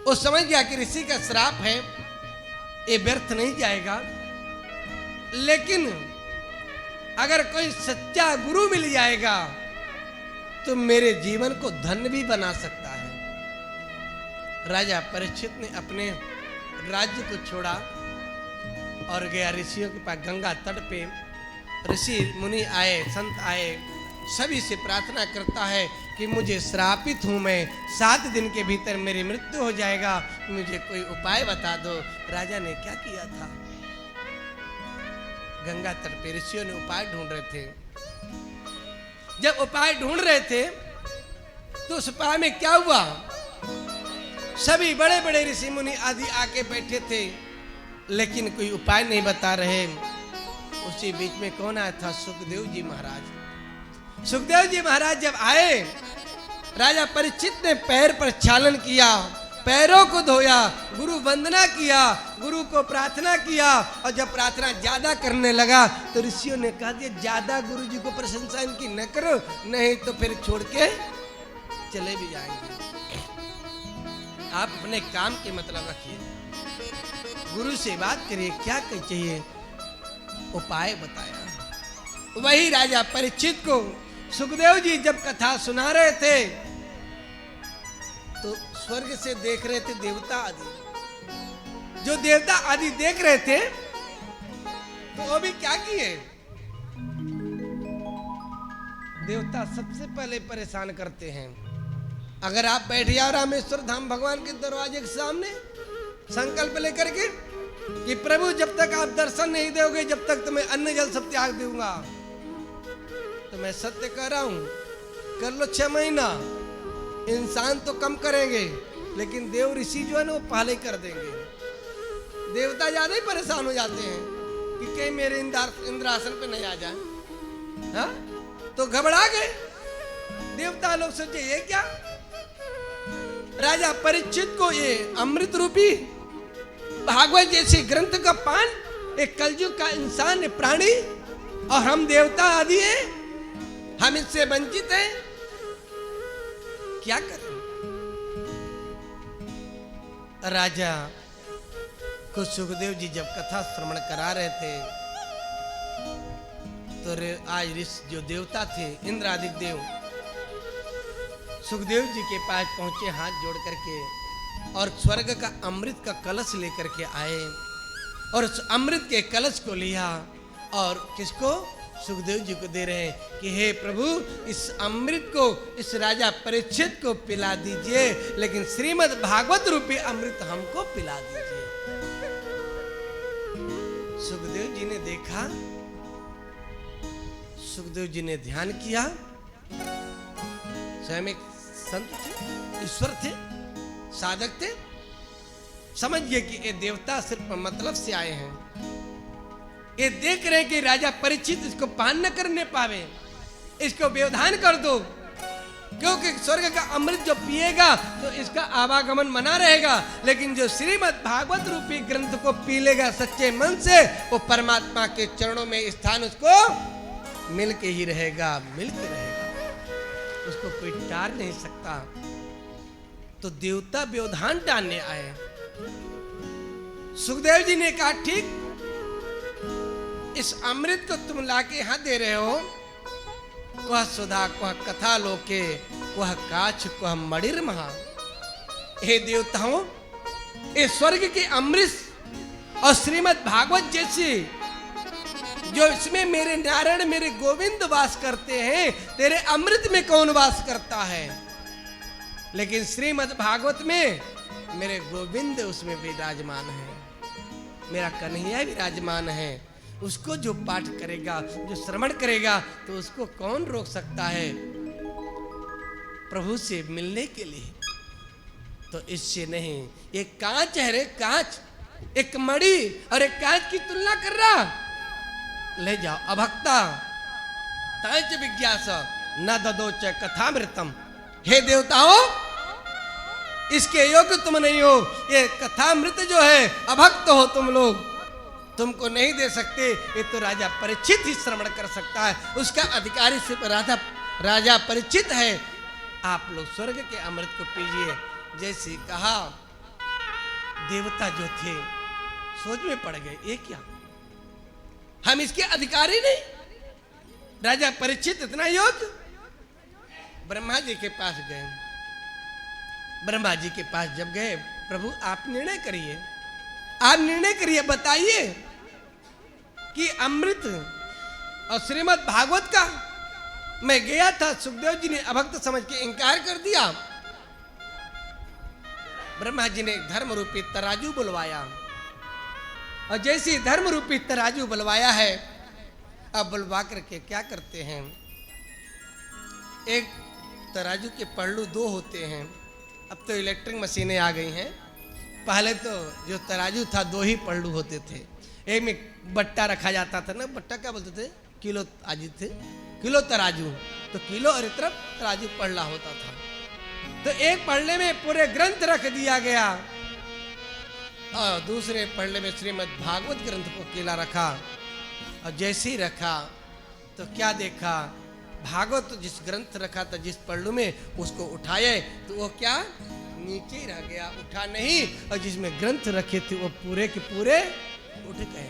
वो समझ गया कि ऋषि का श्राप है, ये व्यर्थ नहीं जाएगा। लेकिन अगर कोई सच्चा गुरु मिल जाएगा तो मेरे जीवन को धन्य भी बना सकता है। राजा परीक्षित ने अपने राज्य को छोड़ा और गया ऋषियों के पास। गंगा तट पे ऋषि मुनि आए, संत आए, सभी से प्रार्थना करता है कि मुझे श्रापित हूं मैं, 7 दिन के भीतर मेरी मृत्यु हो जाएगा, मुझे कोई उपाय बता दो। राजा ने क्या किया था? गंगा तट पे ऋषियों ने उपाय ढूंढ रहे थे। जब उपाय ढूंढ रहे थे तो उस उपाय में क्या हुआ, सभी बड़े बड़े ऋषि मुनि आदि आके बैठे थे, लेकिन कोई उपाय नहीं बता रहे। उसी बीच में कौन आया था? सुखदेव जी महाराज। सुखदेव जी महाराज जब आए, राजा परीक्षित ने पैर पर छालन किया, पैरों को धोया, गुरु वंदना किया, गुरु को प्रार्थना किया। और जब प्रार्थना ज्यादा करने लगा तो ऋषियों ने कहा दिया, ज्यादा गुरु जी को प्रशंसा इनकी न करो, नहीं तो फिर छोड़ के चले भी जाएंगे। आप अपने काम के मतलब रखिए, गुरु से बात करिए, क्या चाहिए, उपाय बताया। वही राजा परीक्षित को सुखदेव जी जब कथा सुना रहे थे तो स्वर्ग से देख रहे थे देवता आदि। जो देवता आदि देख रहे थे तो वो भी क्या किए, देवता सबसे पहले परेशान करते हैं। अगर आप बैठ जाओ रामेश्वर धाम भगवान के दरवाजे के सामने संकल्प लेकर के कि प्रभु जब तक आप दर्शन नहीं दोगे, जब तक तुम्हें अन्न जल सब त्याग दूंगा, तो मैं सत्य कह रहा हूं, कर लो 6 महीना, इंसान तो कम करेंगे लेकिन देव ऋषि जो है ना वो पहले कर देंगे। देवता ज्यादा ही परेशान हो जाते हैं कि कहीं मेरे इंद्रासन पे नहीं आ जाए। हाँ? तो घबरा गए देवता लोग, सोचे ये क्या, राजा परीक्षित को ये अमृत रूपी भागवत जैसे ग्रंथ का पान, एक कलयुग का इंसान प्राणी, और हम देवता आदि हैं, हम इससे वंचित हैं, क्या करें। राजा को सुखदेव जी जब कथा श्रवण करा रहे थे तो आज ऋषि जो देवता थे, इंद्र आदि देव, सुखदेव जी के पास पहुंचे हाथ जोड़ करके, और स्वर्ग का अमृत का कलश लेकर के आए, और उस अमृत के कलश को लिया और किसको, सुखदेव जी को दे रहे हैं कि हे प्रभु, इस अमृत को इस राजा परीक्षित को पिला दीजिए, लेकिन श्रीमद् भागवत रूपी अमृत हमको पिला दीजिए। सुखदेव जी ने देखा, सुखदेव जी ने ध्यान किया, स्वयं एक संत थे, ईश्वर थे, साधक थे, समझ गए कि ये देवता सिर्फ मतलब से आए हैं। ये देख रहे कि राजा परीक्षित इसको पान न करने पावे, इसको व्यवधान कर दो, क्योंकि स्वर्ग का अमृत जो पिएगा तो इसका आवागमन मना रहेगा, लेकिन जो श्रीमद् भागवत रूपी ग्रंथ को पी लेगा सच्चे मन से, वो परमात्मा के चरणों में स्थान उसको मिल के ही रहेगा, मिल के रहेगा, उसको कोई टार नहीं सकता। तो देवता व्यवधान डालने आए। सुखदेव जी ने कहा, ठीक, इस अमृत को तुम लाके यहां दे रहे हो, कुह सुधा कुह कथा लोके कुह काछ कुह मणिर महा। हे देवताओं, ये स्वर्ग के अमृत और श्रीमद् भागवत जैसी जो इसमें मेरे नारायण मेरे गोविंद वास करते हैं, तेरे अमृत में कौन वास करता है, लेकिन श्रीमद् भागवत में मेरे गोविंद उसमें विराजमान है, मेरा कन्हैया विराजमान है। उसको जो पाठ करेगा, जो श्रवण करेगा, तो उसको कौन रोक सकता है प्रभु से मिलने के लिए। तो इससे नहीं, एक कांच है रे, कांच, एक मणि और एक कांच की तुलना कर रहा, ले जाओ अभक्ता तांच विज्ञास न ददोच कथामृतम। हे देवताओं, इसके योग्य तुम नहीं हो, ये कथामृत जो है अभक्त हो तुम लोग, तुमको नहीं दे सकते, ये तो राजा परीक्षित ही श्रवण कर सकता है, उसका अधिकारी सिर्फ राजा परीक्षित है। आप लोग स्वर्ग के अमृत को पीजिए। जैसे कहा, देवता जो थे सोच में पड़ गए, ये क्या, हम इसके अधिकारी नहीं, राजा परीक्षित इतना योग्य। ब्रह्मा जी के पास गए, ब्रह्मा जी के पास जब गए, प्रभु आप निर्णय करिए, आप निर्णय करिए, बताइए कि अमृत और श्रीमद् भागवत का, मैं गया था, सुखदेव जी ने अभक्त समझ के इनकार कर दिया। ब्रह्मा जी ने धर्म रूपी तराजू बुलवाया, और जैसे धर्म रूपी तराजू बुलवाया है, अब बुलवा करके क्या करते हैं, एक तराजू के पहलू दो होते हैं। अब तो इलेक्ट्रिक मशीनें आ गई हैं। पहले तो जो तराजू था दो ही पहलू होते थे। एक में बट्टा रखा जाता था ना, बट्टा क्या बोलते थे, किलो आजी थे, किलो तराजू, तो किलो और एक तरफ तराजू पड़ला होता था। तो एक पढ़ने में पूरे ग्रंथ रख दिया गया और दूसरे पढ़ने में श्रीमद् भागवत ग्रंथ को अकेला रखा। और जैसे ही रखा तो क्या देखा, भागवत तो जिस ग्रंथ रखा था जिस पल्लू में, उसको उठाए तो वो क्या नीचे ही रह गया, उठा नहीं। और जिसमें ग्रंथ रखे थे वो पूरे के पूरे उठ गए।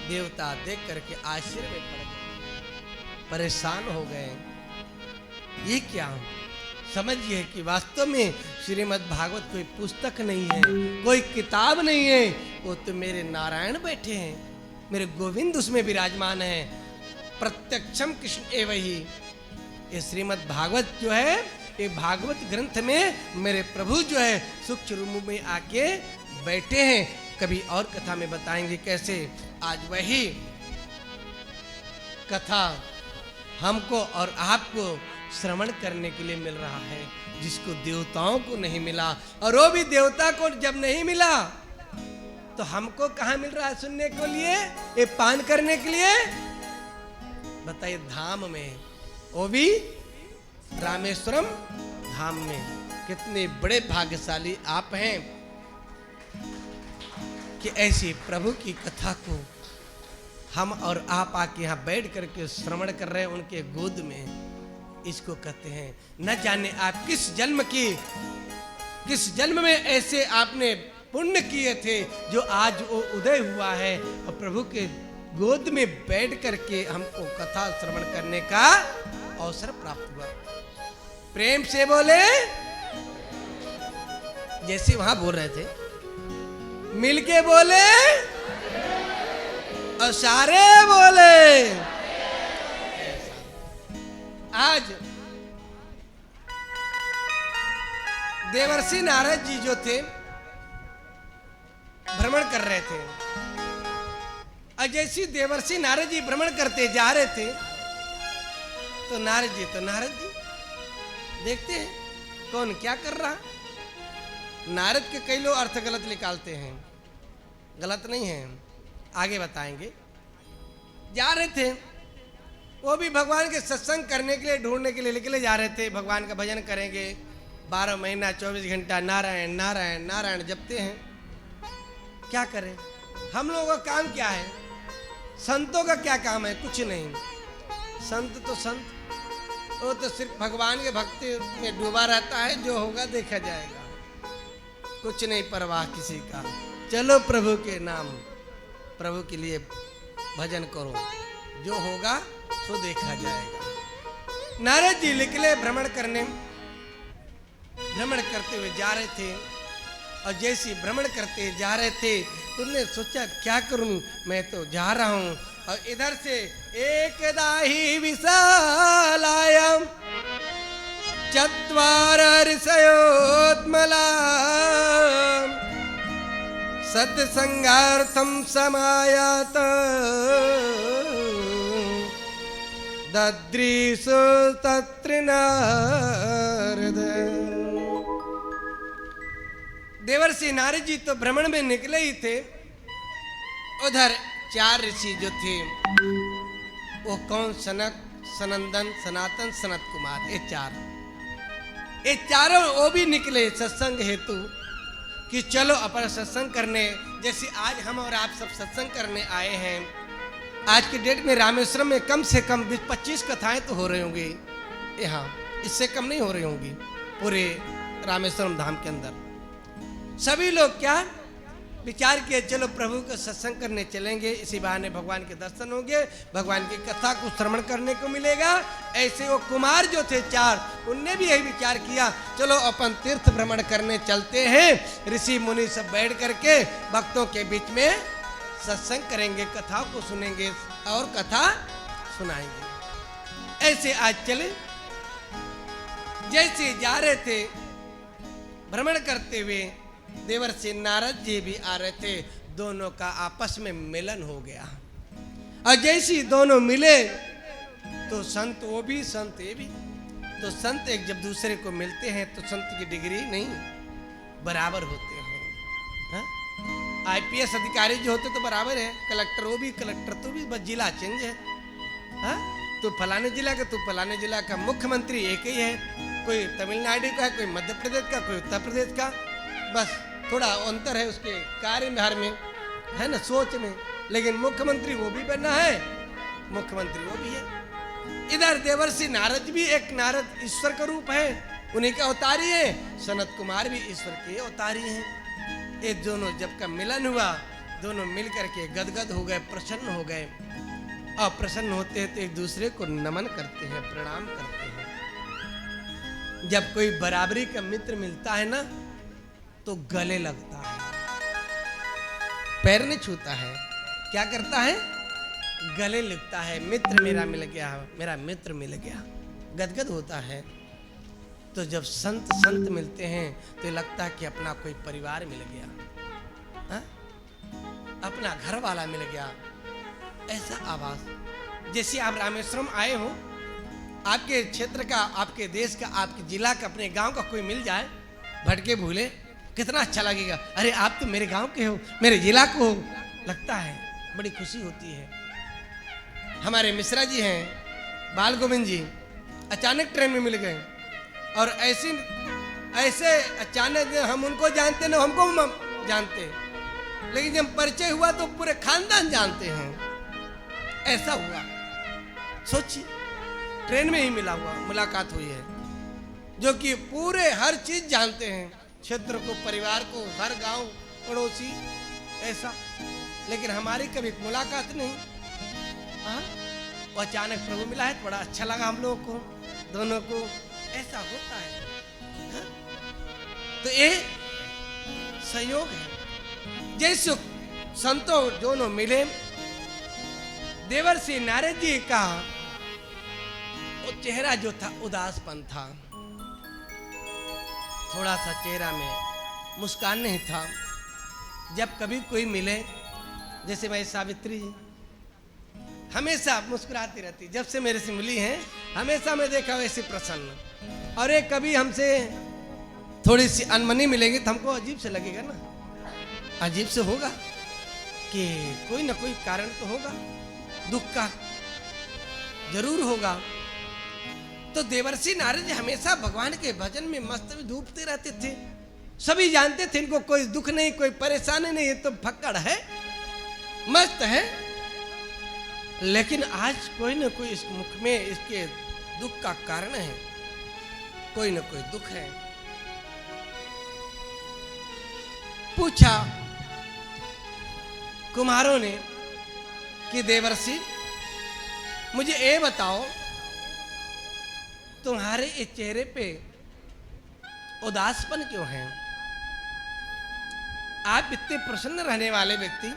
देवता देख करके आश्चर्य में पड़ गए, परेशान हो गए। ये क्या, समझिए कि वास्तव में श्रीमद् भागवत कोई पुस्तक नहीं है, कोई किताब नहीं है, वो तो मेरे नारायण बैठे हैं, मेरे गोविंद उसमें विराजमान है। प्रत्यक्षम कृष्ण एवं ही। ये श्रीमद् भागवत जो है, ये भागवत ग्रंथ में मेरे प्रभु जो है सूक्ष्म रूप में आके बैठे हैं। कभी और कथा में बताएंगे कैसे। आज वही कथा हमको और आपको श्रवण करने के लिए मिल रहा है, जिसको देवताओं को नहीं मिला। और वो भी देवता को जब नहीं मिला तो हमको कहाँ मिल रहा है सुनने को लिए, ये पान करने के लिए। बताइए, धाम में, वो भी रामेश्वरम धाम में। कितने बड़े भाग्यशाली आप हैं कि ऐसी प्रभु की कथा को हम और आप आके यहाँ बैठ करके श्रवण कर रहे हैं उनके गोद में। इसको कहते हैं न जाने आप किस जन्म में ऐसे आपने पुण्य किए थे जो आज वो उदय हुआ है और प्रभु के गोद में बैठ करके हमको कथा श्रवण करने का अवसर प्राप्त हुआ। प्रेम से बोले, जैसे वहां बोल रहे थे, मिलके बोले और सारे बोले। आज देवर्षि नारद जी जो थे भ्रमण कर रहे थे। और जैसी देवर्षि नारद जी भ्रमण करते जा रहे थे तो नारद जी देखते हैं कौन क्या कर रहा। नारद के कई लोग अर्थ गलत निकालते हैं, गलत नहीं है, आगे बताएंगे। जा रहे थे, वो भी भगवान के सत्संग करने के लिए, ढूंढने के लिए निकले जा रहे थे। भगवान का भजन करेंगे, 12 महीना 24 घंटा नारायण नारायण नारायण जपते हैं। क्या करें, हम लोगों का काम क्या है, संतों का क्या काम है, कुछ नहीं। संत तो संत, वो तो सिर्फ भगवान के भक्ति में डूबा रहता है, जो होगा देखा जाएगा, कुछ नहीं परवाह किसी का। चलो प्रभु के नाम, प्रभु के लिए भजन करो, जो होगा सो देखा जाएगा। नारद जी निकले भ्रमण करने, भ्रमण करते हुए जा रहे थे। और जैसे भ्रमण करते जा रहे थे तो उन्होंने सोचा क्या करूं, मैं तो जा रहा हूं। और इधर से एकदा ही विशालायाम चत्वार ऋषयोत्मला सत्संगार्थम समायात दद्रीसु तत्र नारद। देवर्षि नारद जी तो भ्रमण में निकले ही थे। उधर 4 ऋषि जो थे, वो कौन, सनक, सनंदन, सनातन, सनत कुमार, ये चारों वो भी निकले सत्संग हेतु कि चलो अपन सत्संग करने। जैसे आज हम और आप सब सत्संग करने आए हैं। आज की डेट में रामेश्वरम में कम से कम 20-25 कथाएं तो हो रही होंगी यहाँ, इससे कम नहीं हो रही होंगी पूरे रामेश्वरम धाम के अंदर। सभी लोग क्या विचार किए, चलो प्रभु का सत्संग करने चलेंगे, इसी बहाने भगवान के दर्शन होंगे, भगवान की कथा को श्रवण करने को मिलेगा। ऐसे वो कुमार जो थे 4, उनने भी यही विचार किया, चलो अपन तीर्थ भ्रमण करने चलते हैं। ऋषि मुनि सब बैठ करके भक्तों के बीच में सत्संग करेंगे, कथाओं को सुनेंगे और कथा सुनाएंगे। ऐसे आज चले, जैसे जा रहे थे भ्रमण करते हुए, देवर्षि नारद जी भी आ रहे थे। दोनों का आपस में मिलन हो गया। और जैसे दोनों मिले तो संत वो भी संत ये भी, तो संत एक जब दूसरे को मिलते हैं तो संत की डिग्री नहीं बराबर होते हैं। हाँ? आईपीएस अधिकारी जो होते तो बराबर है, कलेक्टर वो भी, कलेक्टर तो भी, बस जिला चेंज है। हाँ? तो फलाने जिला का, तो फलाने जिला का मुख्यमंत्री एक ही है, कोई तमिलनाडु का, कोई मध्य प्रदेश का, कोई उत्तर प्रदेश का, बस थोड़ा अंतर है उसके कार्यभार में, है ना, सोच में, लेकिन मुख्यमंत्री वो भी बनना है, मुख्यमंत्री वो भी है। इधर देवर्षि नारद भी एक नारद ईश्वर का रूप है, उन्हीं का अवतारी है, सनत कुमार भी ईश्वर के अवतारी हैं। ये दोनों जब का मिलन हुआ, दोनों मिल करके गदगद हो गए, प्रसन्न हो गए, और प्रसन्न होते हैं तो एक दूसरे को नमन करते हैं, प्रणाम करते हैं। जब कोई बराबरी का मित्र मिलता है ना तो गले लगता है, पैर नहीं छूता है, क्या करता है, गले लगता है, मित्र मेरा मिल गया, मेरा मित्र मिल गया, गदगद होता है। तो जब संत संत मिलते हैं तो लगता है कि अपना कोई परिवार मिल गया, हा? अपना घर वाला मिल गया, ऐसा आवाज। जैसे आप रामेश्वरम आए हो, आपके क्षेत्र का, आपके देश का, आपके जिला का, अपने गांव का कोई मिल जाए, भटके भूले, कितना अच्छा लगेगा। अरे आप तो मेरे गांव के हो, मेरे जिला को हो, लगता है, बड़ी खुशी होती है। हमारे मिश्रा जी हैं, बाल गोविंद जी, अचानक ट्रेन में मिल गए, और ऐसे अचानक हम उनको जानते ना हमको जानते, लेकिन जब परिचय हुआ तो पूरे खानदान जानते हैं, ऐसा हुआ। सोचिए, ट्रेन में ही मिला हुआ मुलाकात हुई है, जो कि पूरे हर चीज जानते हैं, क्षेत्र को, परिवार को, हर गांव, पड़ोसी, ऐसा। लेकिन हमारी कभी मुलाकात नहीं। हाँ, अचानक प्रभु मिला है, बड़ा अच्छा लगा हम लोगों को, दोनों को, ऐसा होता है। हाँ? तो ये संयोग है। जैसे संतों दोनों मिले, देवर्षि नारद जी का वो चेहरा जो था उदासपन था, थोड़ा सा चेहरा में मुस्कान नहीं था। जब कभी कोई मिले, जैसे मैं सावित्री जी हमेशा मुस्कुराती रहती, जब से मेरे से मिली हैं हमेशा मैं देखा वैसे प्रसन्न। और एक कभी हमसे थोड़ी सी अनमनी मिलेगी तो हमको अजीब से लगेगा ना, अजीब से होगा कि कोई ना कोई कारण तो होगा, दुख का जरूर होगा। तो देवर्षि नारद जी हमेशा भगवान के भजन में मस्त में डूबते रहते थे, सभी जानते थे इनको कोई दुख नहीं, कोई परेशानी नहीं, ये तो फक्कड़ है, मस्त है। लेकिन आज कोई ना कोई इस मुख में इसके दुख का कारण है, कोई ना कोई दुख है। पूछा कुमारों ने कि देवर्षि मुझे ये बताओ, तुम्हारे इस चेहरे पे उदासपन क्यों है? आप इतने प्रसन्न रहने वाले व्यक्ति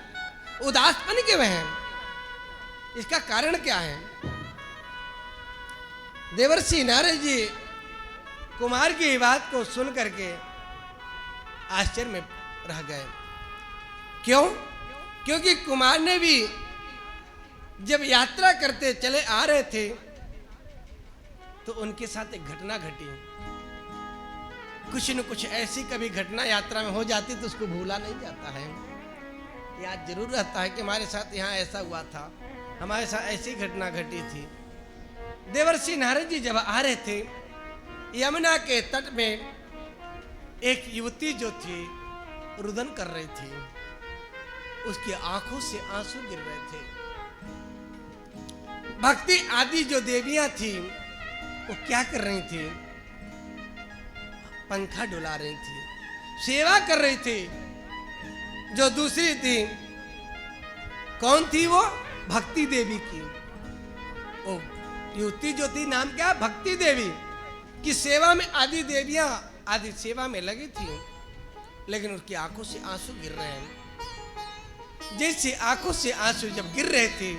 उदासपन क्यों हैं? इसका कारण क्या है? देवर्षि नारद जी कुमार की बात को सुन करके आश्चर्य में रह गए। क्यों? क्योंकि कुमार ने भी जब यात्रा करते चले आ रहे थे तो उनके साथ एक घटना घटी। कुछ न कुछ ऐसी कभी घटना यात्रा में हो जाती तो उसको भूला नहीं जाता है, याद जरूर रहता है कि हमारे साथ यहाँ ऐसा हुआ था, हमारे साथ ऐसी घटना घटी थी। देवर्षि नारद जी जब आ रहे थे, यमुना के तट में एक युवती जो थी रुदन कर रही थी, उसकी आंखों से आंसू गिर रहे थे। भक्ति आदि जो देवियां थी वो क्या कर रही थी? पंखा डुला रही थी, सेवा कर रही थी। जो दूसरी थी, कौन थी वो? भक्ति देवी की। वो युवती जो थी, नाम क्या? भक्ति देवी की सेवा में आदि देवियां आदि सेवा में लगी थी, लेकिन उसकी आंखों से आंसू गिर रहे हैं। जैसे आंखों से आंसू जब गिर रहे थे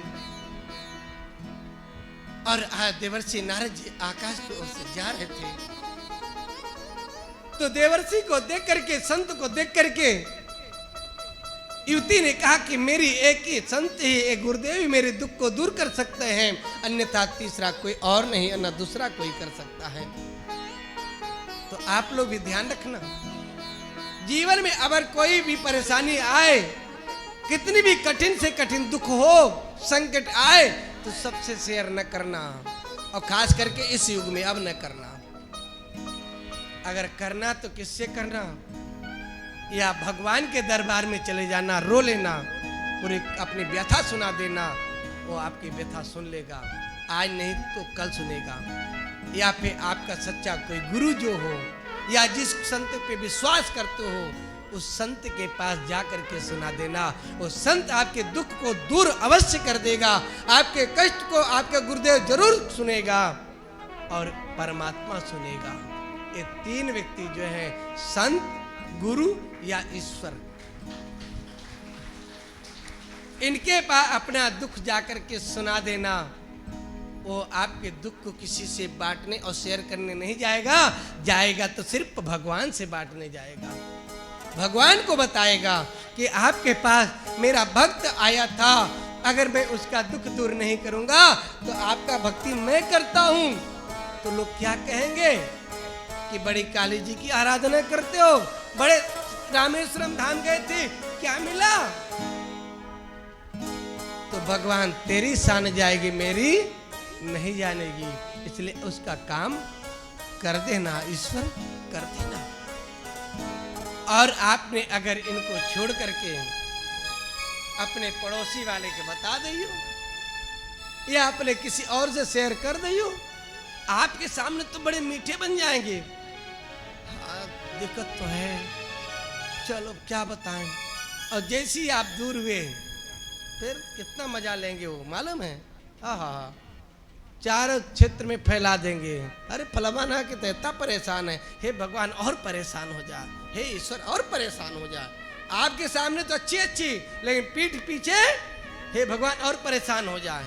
और देवर्षि नारद जी आकाश की ओर से जा रहे थे, तो देवर्षि को देख करके, संत को देख करके युवती ने कहा कि मेरी एक ही संत ही, एक गुरुदेव ही मेरे दुख को दूर कर सकते हैं, अन्यथा तीसरा कोई और नहीं, अन्य दूसरा कोई कर सकता है। तो आप लोग भी ध्यान रखना, जीवन में अगर कोई भी परेशानी आए, कितनी भी कठिन से कठिन दुख हो, संकट आए, तो सबसे शेयर न करना, और खास करके इस युग में अब न करना। अगर करना तो किससे करना? या भगवान के दरबार में चले जाना, रो लेना, पूरी अपनी व्यथा सुना देना, वो आपकी व्यथा सुन लेगा, आज नहीं तो कल सुनेगा। या फिर आपका सच्चा कोई गुरु जो हो, या जिस संत पे विश्वास करते हो, उस संत के पास जाकर के सुना देना, वो संत आपके दुख को दूर अवश्य कर देगा, आपके कष्ट को आपका गुरुदेव जरूर सुनेगा और परमात्मा सुनेगा। ये तीन व्यक्ति जो है, संत, गुरु या ईश्वर, इनके पास अपना दुख जाकर के सुना देना, वो आपके दुख को किसी से बांटने और शेयर करने नहीं जाएगा तो सिर्फ भगवान से बांटने जाएगा। भगवान को बताएगा कि आपके पास मेरा भक्त आया था, अगर मैं उसका दुख दूर नहीं करूंगा तो आपका भक्ति मैं करता हूं, तो लोग क्या कहेंगे कि बड़ी काली जी की आराधना करते हो, बड़े रामेश्वरम धाम गए थे, क्या मिला? तो भगवान तेरी शान जाएगी, मेरी नहीं जानेगी, इसलिए उसका काम कर देना, ईश्वर कर देना। और आपने अगर इनको छोड़ करके अपने पड़ोसी वाले के बता दियो, या अपने किसी और से शेयर कर दियो, आपके सामने तो बड़े मीठे बन जाएंगे। हाँ, दिक्कत तो है, चलो क्या बताएं। और जैसे ही आप दूर हुए, फिर कितना मजा लेंगे वो, मालूम है? हाँ, चारों क्षेत्र में फैला देंगे, अरे फलवाना के तो इतना परेशान है, हे भगवान और परेशान हो जा, हे ईश्वर और परेशान हो जा। आपके सामने तो अच्छी, लेकिन पीठ पीछे हे भगवान और परेशान हो जाए,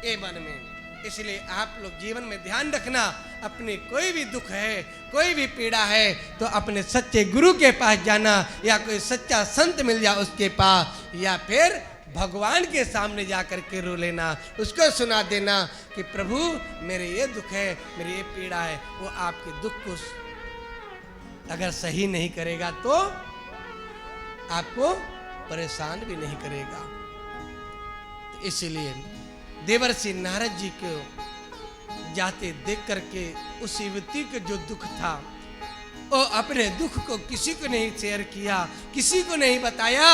ये मन में। इसलिए आप लोग जीवन में ध्यान रखना, अपने कोई भी दुख है, कोई भी पीड़ा है, तो अपने सच्चे गुरु के पास जाना, या कोई सच्चा संत मिल जाए उसके पास, या फिर भगवान के सामने जाकर के रो लेना, उसको सुना देना कि प्रभु मेरे ये दुख है, मेरी ये पीड़ा है। वो आपके दुख को अगर सही नहीं करेगा तो आपको परेशान भी नहीं करेगा। तो इसलिए देवर्षि नारद जी को जाते देख करके उस युवती का जो दुख था, वो अपने दुख को किसी को नहीं शेयर किया, किसी को नहीं बताया।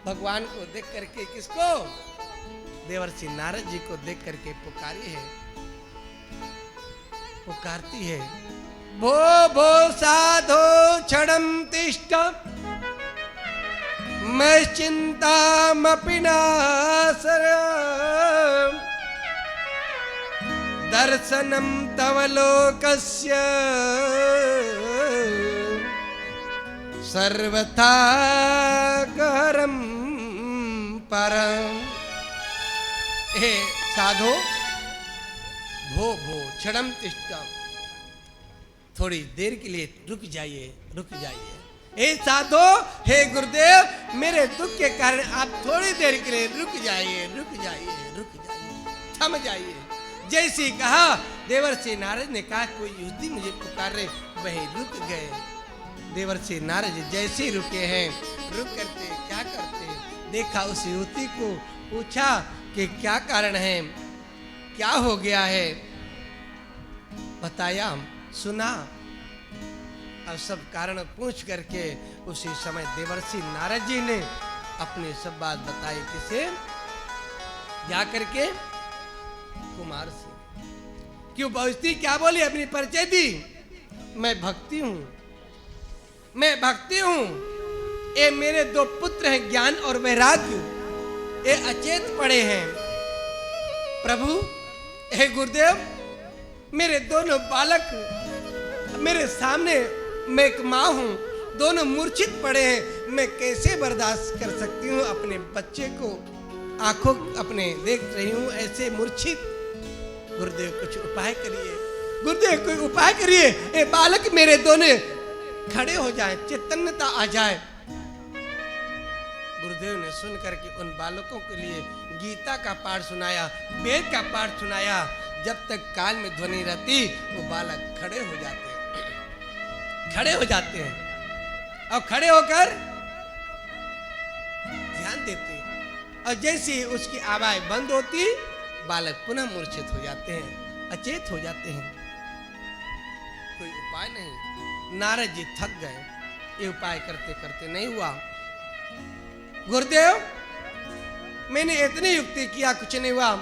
भगवान को देख करके, किसको? देवर्षि नारद जी को देख करके पुकारती है, भो भो साधो क्षणं तिष्ठ मैं चिंतामपि नासरम् दर्शनं तव लोकस्य सर्वथा गहरं परम्। हे साधो, भो भो क्षणं तिष्ठ, थोड़ी देर के लिए रुक जाइए। हे साधो, हे गुरुदेव, मेरे दुख के कारण आप थोड़ी देर के लिए रुक जाइए, थम जाइए। जैसे कहा, देवर्षि नारद ने कहा कोई युवती मुझे पुकार रहे, वही रुक गए। देवर्षि नारद जैसे रुके हैं, रुक करके क्या करते, देखा उस युवती को, पूछा कि क्या कारण है, क्या हो गया है, बताया, सुना। और सब कारण पूछ करके उसी समय देवर्षि नारद जी ने अपनी सब बात बताई, किसे? जा करके कुमार से। क्यों भक्ति क्या बोली, अपनी परिचय दी, मैं भक्ति हूं। ये मेरे दो पुत्र हैं, ज्ञान और वैराग्य, ये अचेत पड़े हैं। प्रभु, हे गुरुदेव, मेरे दोनों बालक मेरे सामने, मैं एक माँ हूँ, दोनों मूर्छित पड़े हैं, मैं कैसे बर्दाश्त कर सकती हूँ अपने बच्चे को, आंखों अपने देख रही हूँ ऐसे मूर्छित। गुरुदेव कुछ उपाय करिए, गुरुदेव कोई उपाय करिए, ये बालक मेरे दोनों खड़े हो जाए, चैतन्यता आ जाए। गुरुदेव ने सुन करके उन बालकों के लिए गीता का पाठ सुनाया, वेद का पाठ सुनाया। जब तक कान में ध्वनि रहती वो बालक खड़े हो जाते हैं, खड़े हो जाते हैं और खड़े होकर ध्यान देते हैं। और जैसे ही उसकी आवाज बंद होती बालक पुनः मूर्छित हो जाते हैं, अचेत हो जाते हैं। कोई उपाय नहीं। नारद जी थक गए, ये उपाय करते करते नहीं हुआ। गुरुदेव मैंने इतनी युक्ति किया, कुछ नहीं हुआ,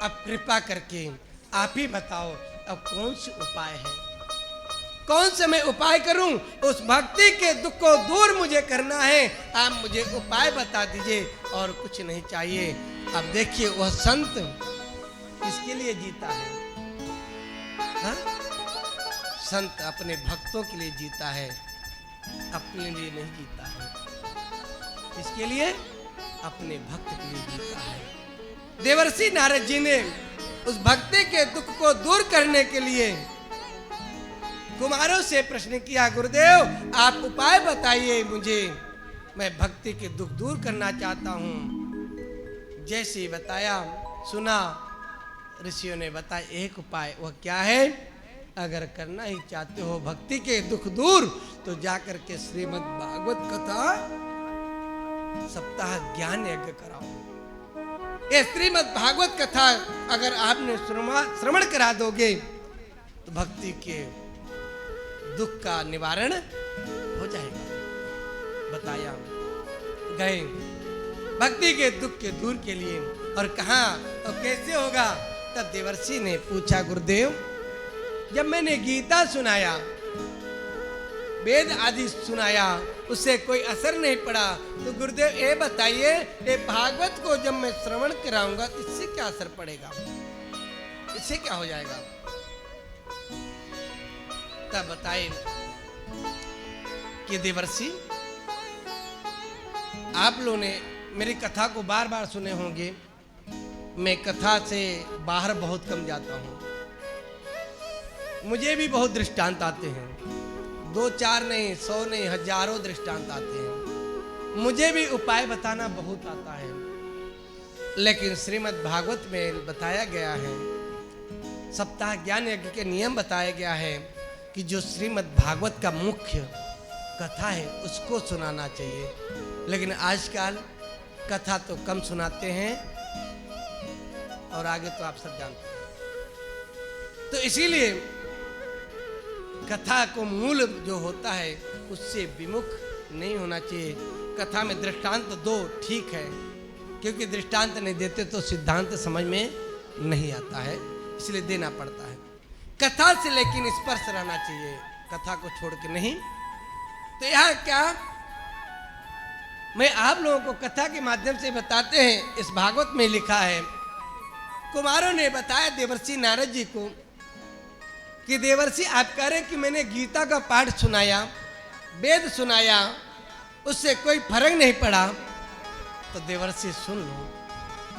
अब कृपा करके आप ही बताओ अब कौन सी उपाय है, कौन से मैं उपाय करूं? उस भक्ति के दुख को दूर मुझे करना है, आप मुझे उपाय बता दीजिए और कुछ नहीं चाहिए। अब देखिए वह संत किसके लिए जीता है? हा? संत अपने भक्तों के लिए जीता है, अपने लिए नहीं जीता है। इसके लिए अपने भक्त के लिए जीता है। देवर्षि नारद जी ने उस भक्ति के दुख को दूर करने के लिए कुमारों से प्रश्न किया, गुरुदेव आप उपाय बताइए मुझे, मैं भक्ति के दुख दूर करना चाहता हूं। जैसे बताया सुना, ऋषियों ने बताया एक उपाय, वह क्या है? अगर करना ही चाहते हो भक्ति के दुख दूर तो जाकर के श्रीमद् भागवत कथा सप्ताह ज्ञान यज्ञ कराओ। ये श्रीमद् भागवत कथा अगर आपने श्रवण करा दोगे तो भक्ति के दुख का निवारण हो जाएगा। बताया गए भक्ति के दुख के दूर के लिए, और कहा और कैसे होगा? तब देवर्षि ने पूछा, गुरुदेव जब मैंने गीता सुनाया, वेद आदि सुनाया, उससे कोई असर नहीं पड़ा, तो गुरुदेव ये बताइए ये भागवत को जब मैं श्रवण कराऊंगा तो इससे क्या असर पड़ेगा, इससे क्या हो जाएगा? तब बताए कि देवर्षि आप लोगों ने मेरी कथा को बार बार सुने होंगे, मैं कथा से बाहर बहुत कम जाता हूं, मुझे भी बहुत दृष्टांत आते हैं, 2 4 नहीं, 100 नहीं, हजारों दृष्टांत आते हैं। मुझे भी उपाय बताना बहुत आता है, लेकिन श्रीमद् भागवत में बताया गया है, सप्ताह ज्ञान यज्ञ के नियम बताया गया है कि जो श्रीमद् भागवत का मुख्य कथा है उसको सुनाना चाहिए। लेकिन आजकल कथा तो कम सुनाते हैं और आगे तो आप सब जानते हैं। तो इसीलिए कथा को मूल जो होता है उससे विमुख नहीं होना चाहिए। कथा में दृष्टांत दो ठीक है, क्योंकि दृष्टांत नहीं देते तो सिद्धांत समझ में नहीं आता है, इसलिए देना पड़ता है कथा से। लेकिन स्पर्श रहना चाहिए, कथा को छोड़ के नहीं। तो यहाँ क्या मैं आप लोगों को कथा के माध्यम से बताते हैं, इस भागवत में लिखा है, कुमारों ने बताया देवर्षि नारद जी को कि देवर्षि आप कह रहे कि मैंने गीता का पाठ सुनाया, वेद सुनाया, उससे कोई फर्क नहीं पड़ा। तो देवर्षि सुन लो,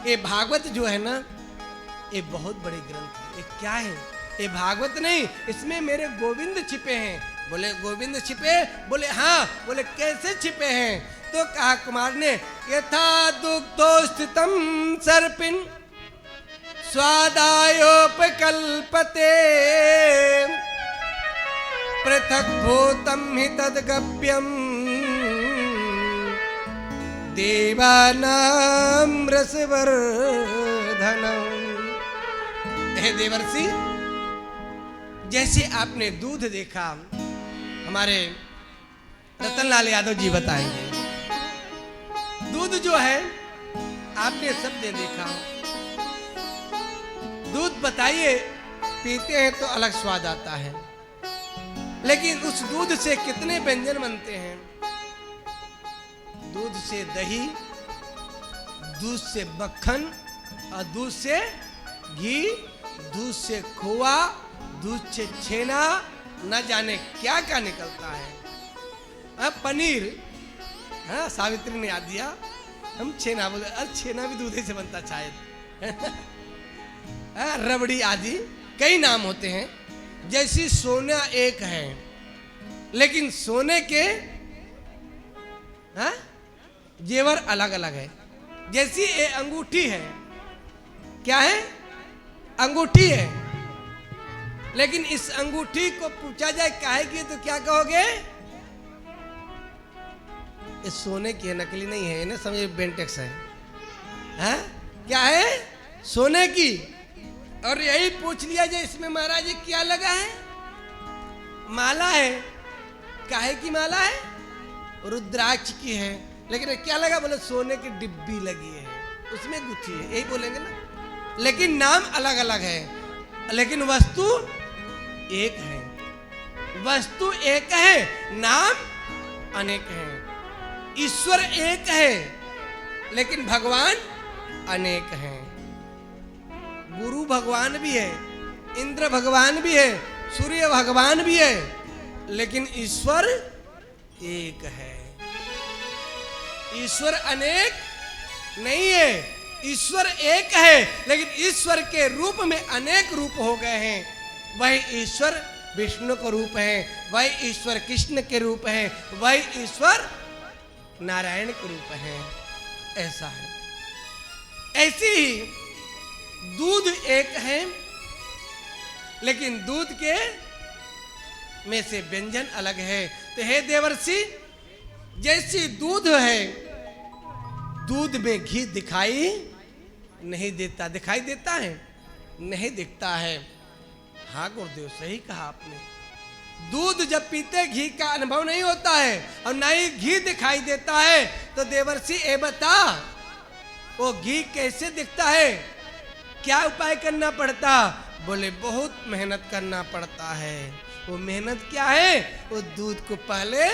ये भागवत जो है ना, ये बहुत बड़ी ग्रंथ है। ये क्या है? ये भागवत नहीं, इसमें मेरे गोविंद छिपे हैं। बोले गोविंद छिपे? बोले हाँ। बोले कैसे छिपे हैं? तो कहा कुमार ने, यथा दुग्धो स्थितम सर्पिन स्वादायोपकल्पते पृथक भूतम हि तद्गप्यम देवानां रसवर्धनम। हे देवर्षि, जैसे आपने दूध देखा, हमारे रतनलाल यादव जी बताएंगे, दूध जो है आपने सबने देखा, दूध बताइए पीते हैं तो अलग स्वाद आता है, लेकिन उस दूध से कितने व्यंजन बनते हैं? दूध से दही, दूध से मक्खन, और दूध से घी, दूध से खोआ, दूध से छेना, न जाने क्या क्या निकलता है। पनीर, हाँ सावित्री ने याद दिया, हम छेना बोले, अरे छेना भी दूध से बनता शायद। रबड़ी आदि कई नाम होते हैं। जैसी सोना एक है, लेकिन सोने के जेवर अलग अलग है। जैसी ये अंगूठी है, क्या है? अंगूठी है। लेकिन इस अंगूठी को पूछा जाए काहे की, तो क्या कहोगे? ये सोने की है, नकली नहीं है ना, समझे? बेंटेक्स है। हैं? क्या है? सोने की। और यही पूछ लिया जाए इसमें महाराज जी क्या लगा है? माला है। काहे की माला है? रुद्राक्ष की है। लेकिन क्या लगा? बोले सोने की डिब्बी लगी है, उसमें गुथी है, यही बोलेंगे ना। लेकिन नाम अलग अलग है, लेकिन वस्तु एक है। वस्तु एक है, नाम अनेक है। ईश्वर एक है, लेकिन भगवान अनेक हैं। गुरु भगवान भी है, इंद्र भगवान भी है, सूर्य भगवान भी है, लेकिन ईश्वर एक है। ईश्वर अनेक नहीं है, ईश्वर एक है, लेकिन ईश्वर के रूप में अनेक रूप हो गए हैं। वही ईश्वर विष्णु का रूप है, वही ईश्वर कृष्ण के रूप है, वही ईश्वर नारायण के रूप है। ऐसा है। ऐसी ही दूध एक है, लेकिन दूध के में से व्यंजन अलग है। तो हे देवर्षि, जैसी दूध है, दूध में घी दिखाई नहीं देता। दिखाई देता है? नहीं दिखता है। हाँ गुरुदेव, सही कहा आपने। दूध जब पीते घी का अनुभव नहीं होता है और ना ही घी दिखाई देता है। तो देवर्षि ए बता, वो घी कैसे दिखता है? क्या उपाय करना पड़ता? बोले बहुत मेहनत करना पड़ता है। वो मेहनत क्या है? वो दूध को पहले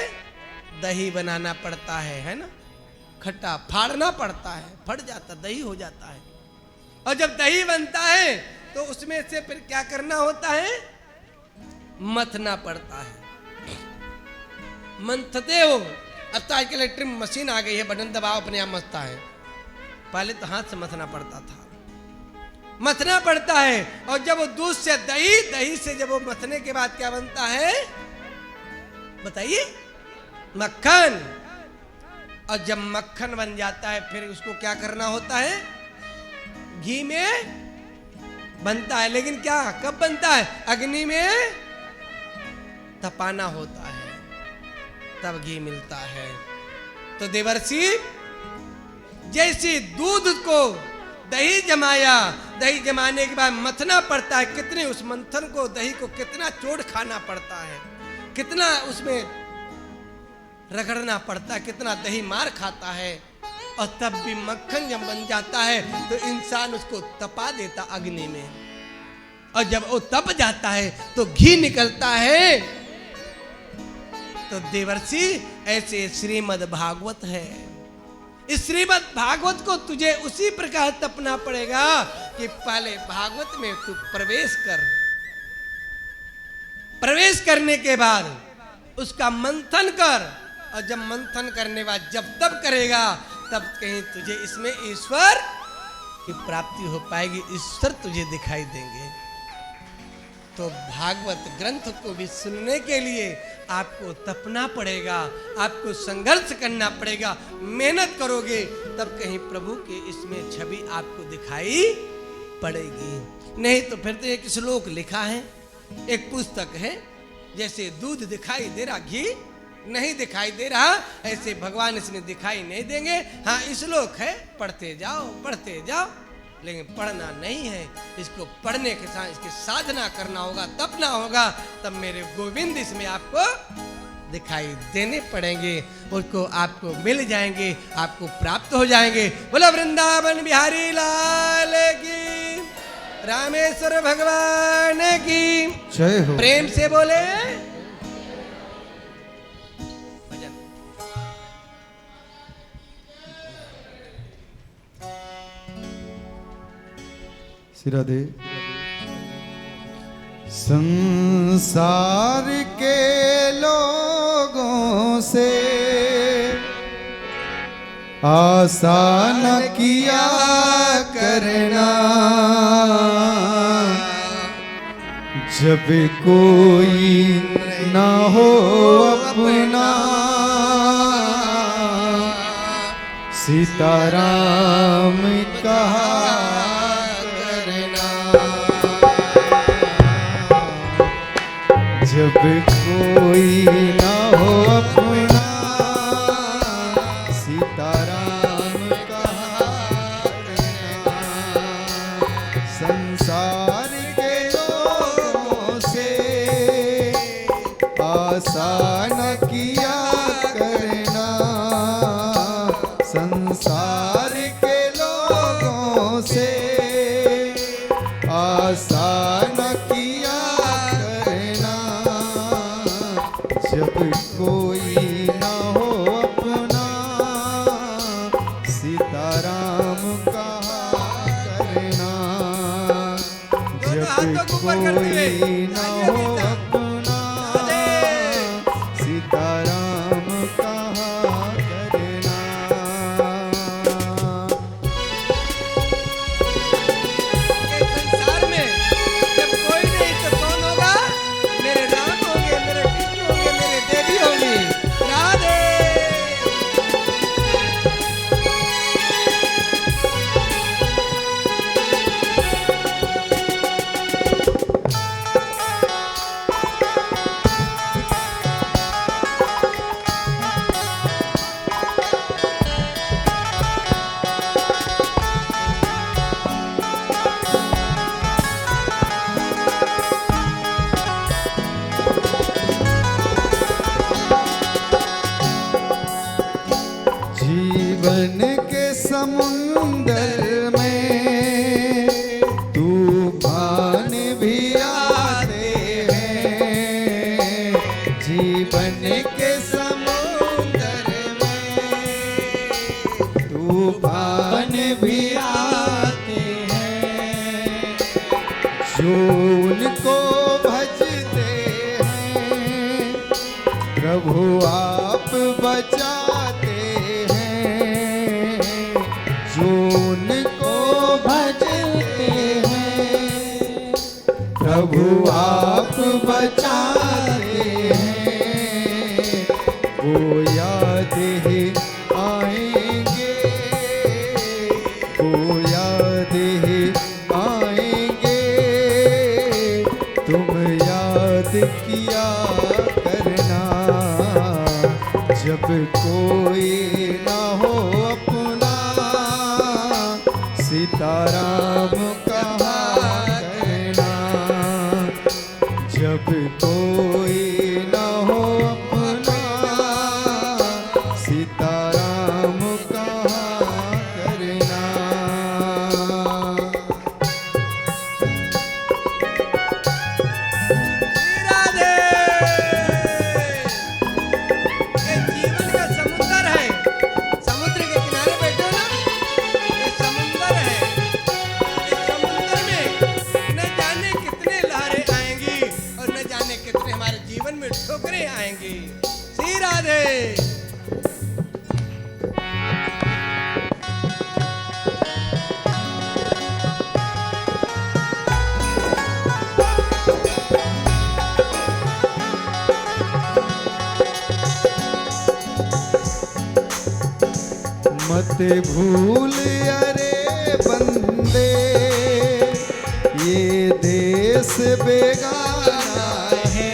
दही बनाना पड़ता है ना? खट्टा फाड़ना पड़ता है, फट जाता, दही हो जाता है। और जब दही बनता है तो उसमें से फिर क्या करना होता है? मथना पड़ता है। मंथते हो। अब तो आजकल इलेक्ट्रिक मशीन आ गई है, बटन दबाओ अपने आप मथता है। पहले तो हाथ से मथना पड़ता था। मथना पड़ता है। और जब वो दूध से दही, दही से जब वो मथने के बाद क्या बनता है बताइए? मक्खन। और जब मक्खन बन जाता है फिर उसको क्या करना होता है? घी में बनता है। लेकिन क्या कब बनता है? अग्नि में तपाना होता है, तब घी मिलता है। तो देवर्षि, जैसे दूध को दही जमाया, दही जमाने के बाद मथना पड़ता है। कितने उस मंथन को, दही को कितना चोट खाना पड़ता है, कितना उसमें रगड़ना पड़ता है, कितना दही मार खाता है। और तब भी मक्खन जब बन जाता है तो इंसान उसको तपा देता अग्नि में। और जब वो तप जाता है तो घी निकलता है। तो देवर्षि, ऐसे श्रीमद् भागवत है। इस श्रीमद् भागवत को तुझे उसी प्रकार तपना पड़ेगा कि पहले भागवत में तू प्रवेश कर। प्रवेश करने के बाद उसका मंथन कर। और जब मंथन करने बाद जब तब करेगा, तब कहीं तुझे इसमें ईश्वर की प्राप्ति हो पाएगी, ईश्वर तुझे दिखाई देंगे। तो भागवत ग्रंथ को भी सुनने के लिए आपको तपना पड़ेगा, आपको संघर्ष करना पड़ेगा। मेहनत करोगे तब कहीं प्रभु की इसमें छवि आपको दिखाई पड़ेगी। नहीं तो फिर तो एक श्लोक लिखा है, एक पुस्तक है, जैसे दूध दिखाई दे रहा, घी नहीं दिखाई दे रहा, ऐसे भगवान इसमें दिखाई नहीं देंगे। हाँ, श्लोक है, पढ़ते जाओ, लेकिन पढ़ना नहीं है। इसको पढ़ने के साथ इसकी साधना करना होगा, तपना होगा, तब मेरे गोविंद इसमें आपको दिखाई देने पड़ेंगे, उसको आपको मिल जाएंगे, आपको प्राप्त हो जाएंगे। बोलो वृंदावन बिहारी लाल की, रामेश्वर भगवान की जय हो। प्रेम से बोले राधे। संसार के लोगों से आशा न किया करना, जब कोई ना हो अपना सीताराम कहा करना। जब कोई ना हो अपना, सीताराम कहा करना। संसार के लोगों से आशा न किया करना। संसार के लोगों से आशा न किया करना। जब कोई ना हो अपना, सीताराम कहा करना। जब कोई ना हो अपना, सीताराम कहा करना। के संसार में जब कोई नहीं तो कौन होगा? मेरे राम होंगे, मेरे कृष्ण होंगे, मेरे देवी होंगी। राधे। जीवन के समुंदर में तूफान भी आते हैं। जीवन के समुंदर में तूफान भी आते हैं। जो उनको भजते हैं, प्रभु आप बचाते हैं। जो उनको भजते हैं, प्रभु आप बचाते हैं। वो याद ही आएंगे, वो याद ही आएंगे। तुम याद किया करना। जब कोई ना हो अपना, सीताराम कहा करना। जब कोई ना हो अपना, सीताराम कहा करना। राधे। ये जीवन का समुद्र है। समुद्र के किनारे बैठो ना, ये समुद्र है। इस समुद्र में न जाने कितने लहरें आएंगी और न जाने कितने हमारे जीवन में ठोकरें आएंगी। श्री राधे। मत भूल अरे बंदे, ये देश बेगाना है।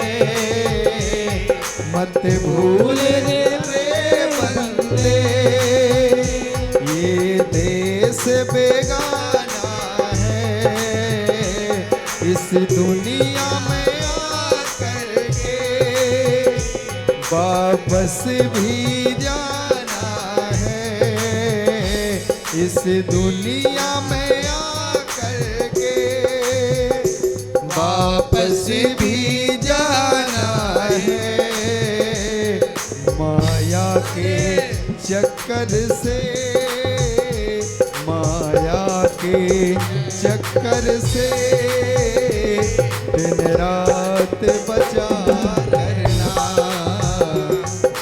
मत भूल रे बंदे, ये देश बेगाना है। इस दुनिया में आकर के वापस भी जाना है। इस दुनिया में आकर के वापस भी जाना है। माया के चक्कर से, माया के चक्कर से दिन रात बचा करना।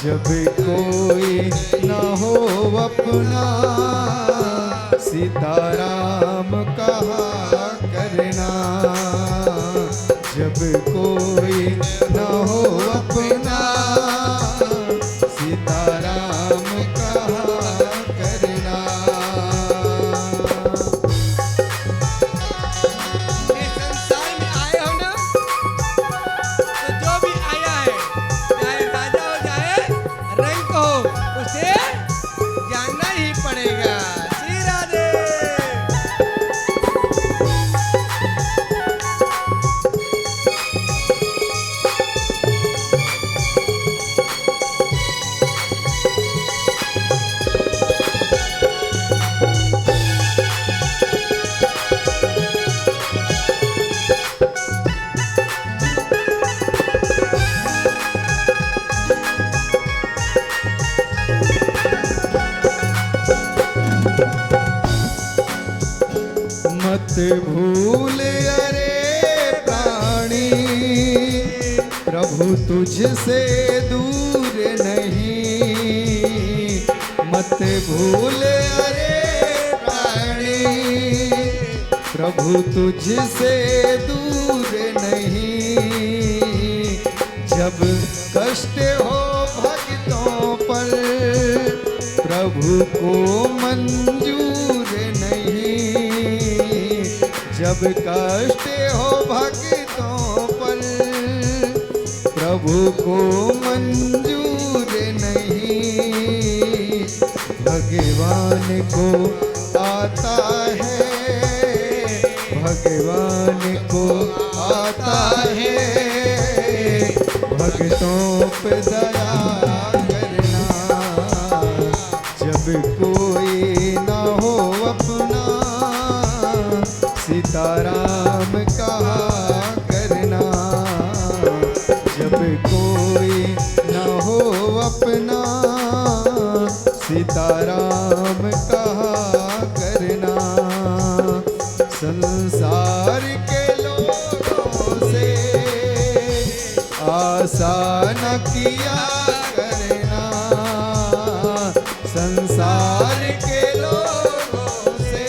जब कोई ना हो अपना, सीताराम कहा करना। जब कोई ना हो अपना, सीताराम कहा करना। मत भूल अरे प्राणी, प्रभु तुझसे दूर नहीं। मत भूल अरे प्राणी, प्रभु तुझसे दूर नहीं। जब कष्ट हो भक्तों पर, प्रभु को मंजूर नहीं। जब कष्ट हो भक्तों पर, प्रभु को मंजूर नहीं। भगवान को आता है, भगवान को आता है, भक्तों पे दया करना। जब कोई ना हो अपना, सीताराम कहा करना। जब कोई ना हो अपना, सीताराम कहा करना। संसार के लोगों से आशा न किया करना। संसार के लोगों से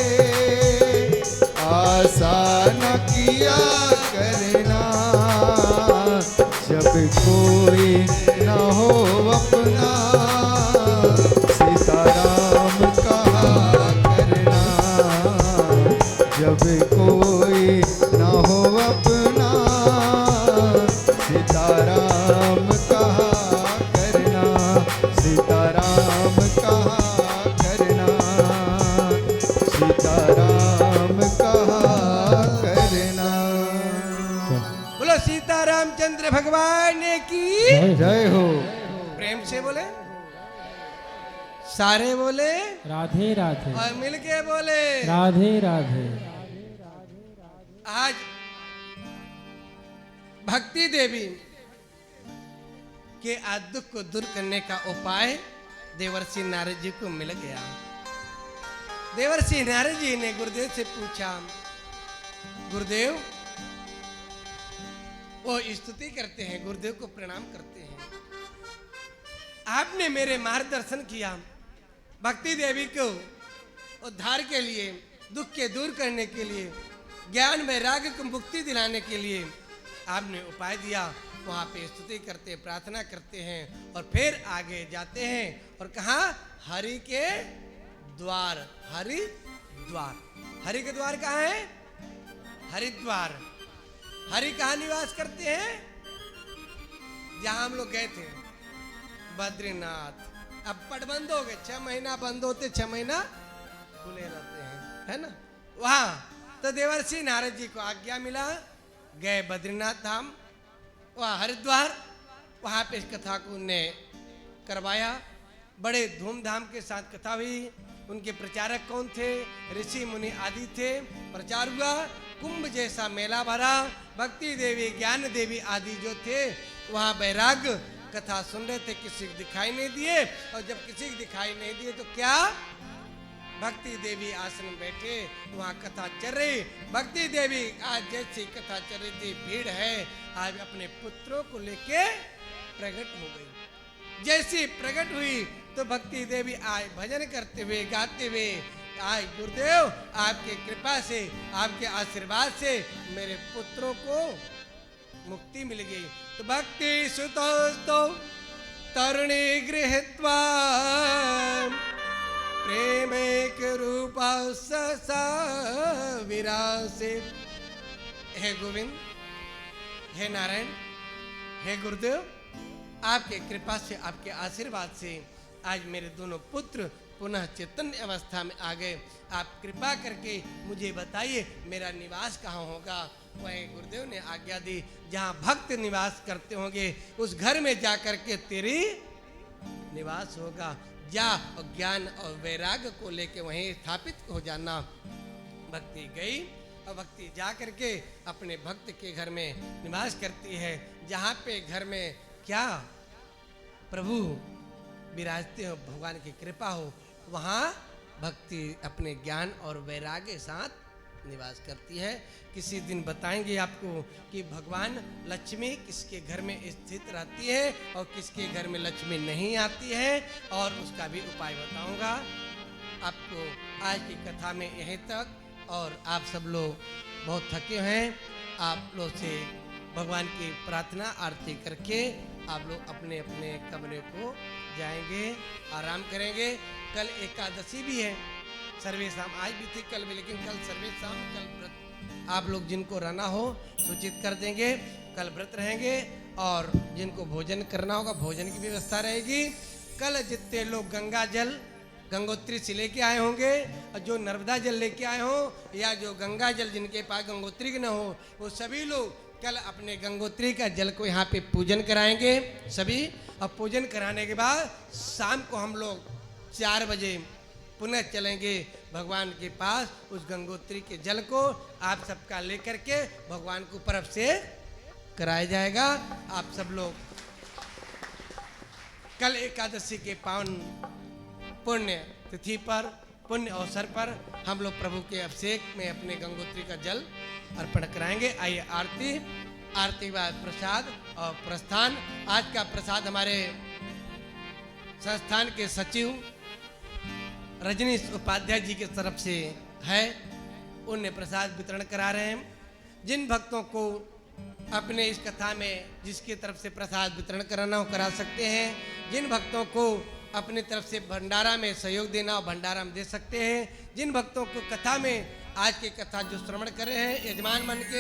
आशा न किया करना। जब कोई न हो अपना, सीताराम कहा करना। जब कोई न हो अपना, सीताराम कहा करना। सीताराम कहा करना। सीताराम कहा करना। बोलो सीतारामचंद्र भगवान की जय हो। प्रेम से बोले, सारे बोले राधे राधे, और मिलके बोले राधे राधे। आज भक्ति देवी के आज दुख को दूर करने का उपाय देवर्षि नारद जी को मिल गया। देवर्षि नारद जी ने गुरुदेव से पूछा, गुरुदेव, वो स्तुति करते हैं, गुरुदेव को प्रणाम करते हैं। आपने मेरे मार्गदर्शन किया, भक्ति देवी को उद्धार के लिए, दुख के दूर करने के लिए, ज्ञान वैराग्य को मुक्ति दिलाने के लिए आपने उपाय दिया। वहाँ पे स्तुति करते, प्रार्थना करते हैं और फिर आगे जाते हैं। और कहा, हरि के द्वार, हरिद्वार। हरि के द्वार कहाँ है? हरिद्वार। हरि कहाँ निवास करते हैं? जहाँ हम लोग गए थे, बद्रीनाथ। अब पट बंद हो गए, 6 महीना बंद होते, 6 महीना खुले रहते हैं, है ना। वहाँ तो देवर्षि नारद जी को आज्ञा मिला, गए बद्रीनाथ धाम, वहाँ हरिद्वार। वहाँ पे इस कथा को उन्हें करवाया, बड़े धूमधाम के साथ कथा हुई। उनके प्रचारक कौन थे? ऋषि मुनि आदि थे। प्रचार हुआ, कुंभ जैसा मेला भरा। भक्ति देवी, ज्ञान देवी आदि जो थे वहाँ वैराग्य कथा सुन रहे थे, किसी को दिखाई नहीं दिए। और जब किसी को दिखाई नहीं दिए तो क्या, भक्ति देवी आसन में बैठे, वहाँ कथा चल रही। भक्ति देवी आज जैसी कथा चल रही थी, भीड़ है, आज अपने पुत्रों को लेके प्रकट हो गई। जैसी प्रकट हुई तो भक्ति देवी आज भजन करते हुए, गाते हुए, आज गुरुदेव आपके कृपा से, आपके आशीर्वाद से मेरे पुत्रों को मुक्ति मिल गई। तो भक्ति सुतो तरुणी गृहीत्वा प्रेमेक रूपा सा विरासे। हे गोविंद, हे नारायण, हे गुरुदेव, आपके कृपा से, आपके आशीर्वाद से आज मेरे दोनों पुत्र पुनः चैतन्य अवस्था में आ गए। आप कृपा करके मुझे बताइए मेरा निवास कहाँ होगा। वहीं गुरुदेव ने आज्ञा दी, जहाँ भक्त निवास करते होंगे उस घर में जा करके तेरी निवास होगा। जा और ज्ञान और वैराग्य को लेके वहीं स्थापित हो जाना। भक्ति गई और भक्ति जा करके अपने भक्त के घर में निवास करती है, जहाँ पे घर में क्या प्रभु विराजते हो, भगवान की कृपा हो, वहाँ भक्ति अपने ज्ञान और वैराग्य के साथ निवास करती है। किसी दिन बताएंगे आपको कि भगवान लक्ष्मी किसके घर में स्थित रहती है और किसके घर में लक्ष्मी नहीं आती है, और उसका भी उपाय बताऊंगा आपको। आज की कथा में यहीं तक, और आप सब लोग बहुत थके हैं। आप लोग से भगवान की प्रार्थना आरती करके आप लोग अपने अपने कमरे को जाएंगे, आराम करेंगे। कल एकादशी भी है, सर्वे शाम आज भी थी कल भी, लेकिन कल सर्वे शाम, कल व्रत आप लोग जिनको रहना हो सूचित कर देंगे। कल व्रत रहेंगे, और जिनको भोजन करना होगा भोजन की व्यवस्था रहेगी। कल जितने लोग गंगा जल गंगोत्री से लेके आए होंगे, और जो नर्मदा जल लेके आए हो, या जो गंगा जल जिनके पास गंगोत्री के न हो, वो सभी लोग कल अपने गंगोत्री का जल को यहाँ पे पूजन कराएंगे सभी। और पूजन कराने के बाद शाम को हम लोग 4 बजे पुनः चलेंगे भगवान के पास। उस गंगोत्री के जल को आप सबका लेकर के भगवान को परब से कराया जाएगा। आप सब लोग कल एकादशी के पावन पुण्य तिथि पर, पुण्य अवसर पर हम लोग प्रभु के अभिषेक में अपने गंगोत्री का जल अर्पण कराएंगे। आइए आरती के बाद प्रसाद और प्रस्थान। आज का प्रसाद हमारे संस्थान के सचिव रजनीश उपाध्याय जी की तरफ से है, उन्हें प्रसाद वितरण करा रहे हैं। जिन भक्तों को अपने इस कथा में जिसकी तरफ से प्रसाद वितरण कराना हो करा सकते हैं। जिन भक्तों को अपनी तरफ से भंडारा में सहयोग देना हो भंडारा में दे सकते हैं। जिन भक्तों को कथा में आज की कथा जो श्रवण कर रहे हैं यजमान बन के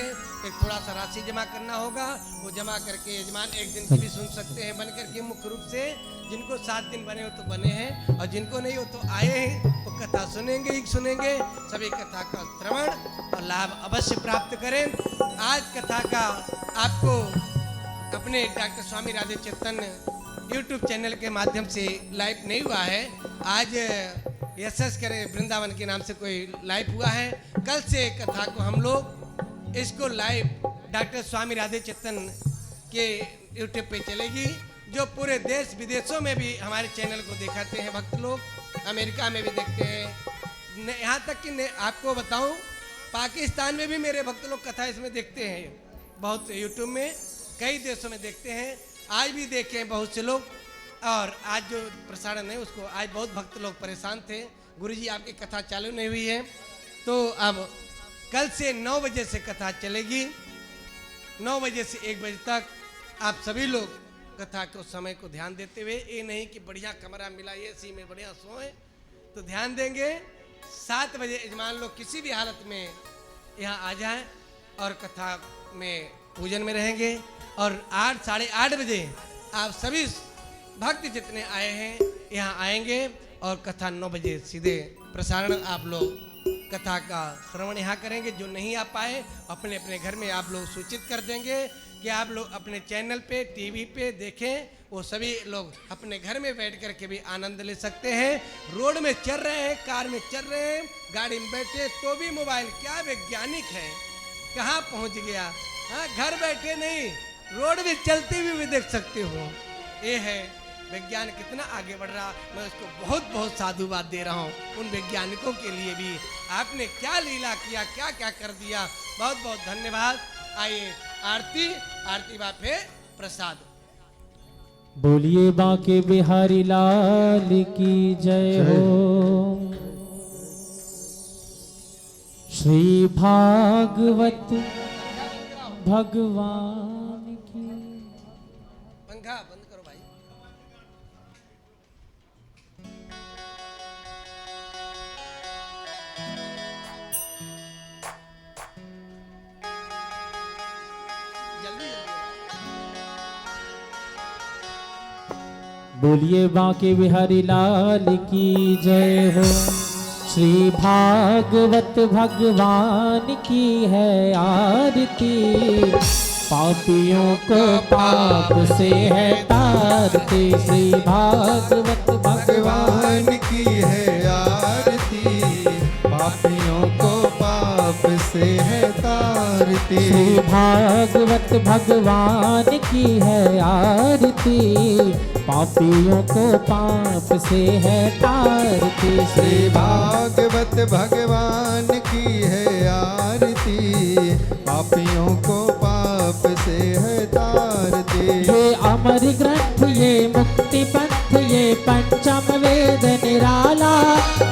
एक थोड़ा सा राशि जमा करना होगा, वो जमा करके यजमान एक दिन की भी सुन सकते हैं बन करके मुख्य रूप से। जिनको 7 दिन बने हो तो बने हैं, और जिनको नहीं हो तो आए हैं तो कथा सुनेंगे ही सुनेंगे। सभी कथा का श्रवण और लाभ अवश्य प्राप्त करें। आज कथा का आपको अपने डॉक्टर स्वामी राधे चैतन्य यूट्यूब चैनल के माध्यम से लाइव नहीं हुआ है। आज यशस करे वृंदावन के नाम से कोई लाइव हुआ है। कल से कथा को हम लोग इसको लाइव डॉक्टर स्वामी राधे चैतन्य के यूट्यूब पे चलेगी, जो पूरे देश विदेशों में भी हमारे चैनल को दिखाते हैं भक्त लोग, अमेरिका में भी देखते हैं। यहाँ तक कि आपको बताऊं पाकिस्तान में भी मेरे भक्त लोग कथा इसमें देखते हैं, बहुत यूट्यूब में कई देशों में देखते हैं। आज भी देखे हैं बहुत से लोग, और आज जो प्रसारण है उसको आज बहुत भक्त लोग परेशान थे, गुरुजी आपकी कथा चालू नहीं हुई है। तो अब कल से 9 बजे से कथा चलेगी, 9 बजे से 1 बजे तक आप सभी लोग कथा को समय को ध्यान देते हुए, ये नहीं कि बढ़िया कमरा मिला ये सी में बढ़िया सोए, तो ध्यान देंगे। 7 बजे यजमान लोग किसी भी हालत में यहाँ आ जाएं और कथा में पूजन में रहेंगे, और 8 साढ़े 8 बजे आप सभी भक्त जितने आए हैं यहाँ आएंगे, और कथा 9 बजे सीधे प्रसारण आप लोग कथा का श्रवण यहाँ करेंगे। जो नहीं आ पाए अपने अपने घर में आप लोग सूचित कर देंगे कि आप लोग अपने चैनल पे टीवी पे देखें। वो सभी लोग अपने घर में बैठ कर के भी आनंद ले सकते हैं। रोड में चल रहे हैं, कार में चल रहे हैं, गाड़ी में बैठे तो भी मोबाइल क्या वैज्ञानिक है, कहाँ पहुँच गया। हाँ, घर बैठे नहीं, रोड में चलते हुए भी देख सकते हो। ये है विज्ञान कितना आगे बढ़ रहा। मैं उसको बहुत बहुत साधुवाद दे रहा हूँ उन वैज्ञानिकों के लिए भी। आपने क्या लीला किया, क्या क्या कर दिया, बहुत बहुत धन्यवाद। आइए आरती बाद फिर प्रसाद। बोलिए बांके बिहारी लाल की जय हो। श्री भागवत भगवान की। पंखा बंद करो भाई। बोलिए बांके बिहारी लाल की जय हो। श्री भागवत भगवान की है आरती, पापियों को पाप से है तारती। श्री भागवत भगवान की है आरती, पापियों को पाप से है तारती। आरती श्री भागवत भगवान की है आरती, पापियों को पाप से है तारती। श्री भागवत भगवान की है आरती, पापियों को पाप से है तारती। ये अमर ग्रंथ ये मुक्ति पंथ ये पंचम वेद निराला,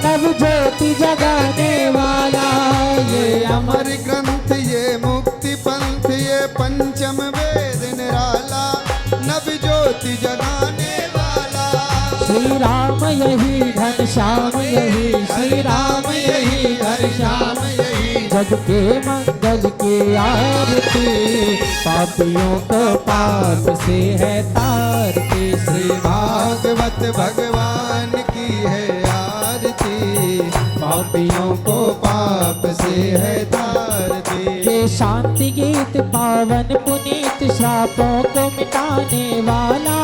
नव ज्योति जगाने वाला। ये अमर ग्रंथ ये मुक्ति पंथ ये पंचम वेद निराला, नव ज्योति जगाने वाला। श्री राम यही घनश्याम यही, श्री राम यही घनश्याम यही, जग के मंगल की आरती, पापियों को पाप से है तारती। श्री भागवत भगवान की है आरती, पापियों को पाप से है तारती। ये शांति गीत पावन पुनीत, श्रापों को मिटाने वाला,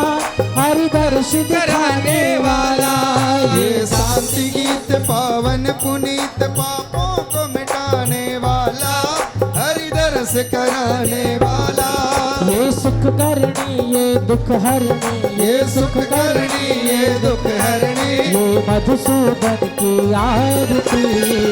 हरि दर्श दिखाने वाला। ये शांति गीत पावन पुनीत, पापों को मिटाने वाला, हरि दर्श कराने वाला। ये सुख करनी ये दुख हरनी, ये सुख करनी ये दुख हरनी, ये मधुसूदन की आरती,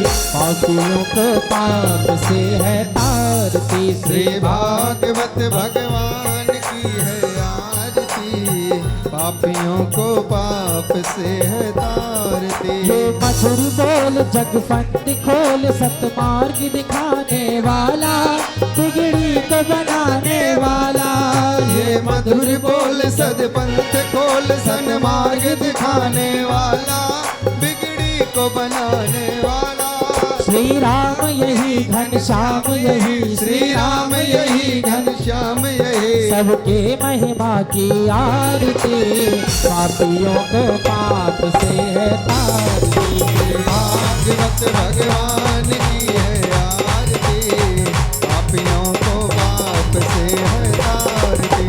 पापियों को पाप से है तारती। श्री भागवत भगवान की है आरती, पापियों को पाप से है तारती। ये मधुर बोल जगफंद खोल, सतमार्ग दिखाने वाला, बिगड़ी को बनाने वाला। ये मधुर बोल सदपंथ खोल, सन्मार्ग दिखाने वाला, बिगड़ी को बनाने वाला। श्री राम यही घनश्याम यही, श्री राम यही घनश्याम यही, सबके महिमा की आरती, पापियों को पाप से है तारती। भागवत भगवान की है आरती, पापियों को पाप से है तारती।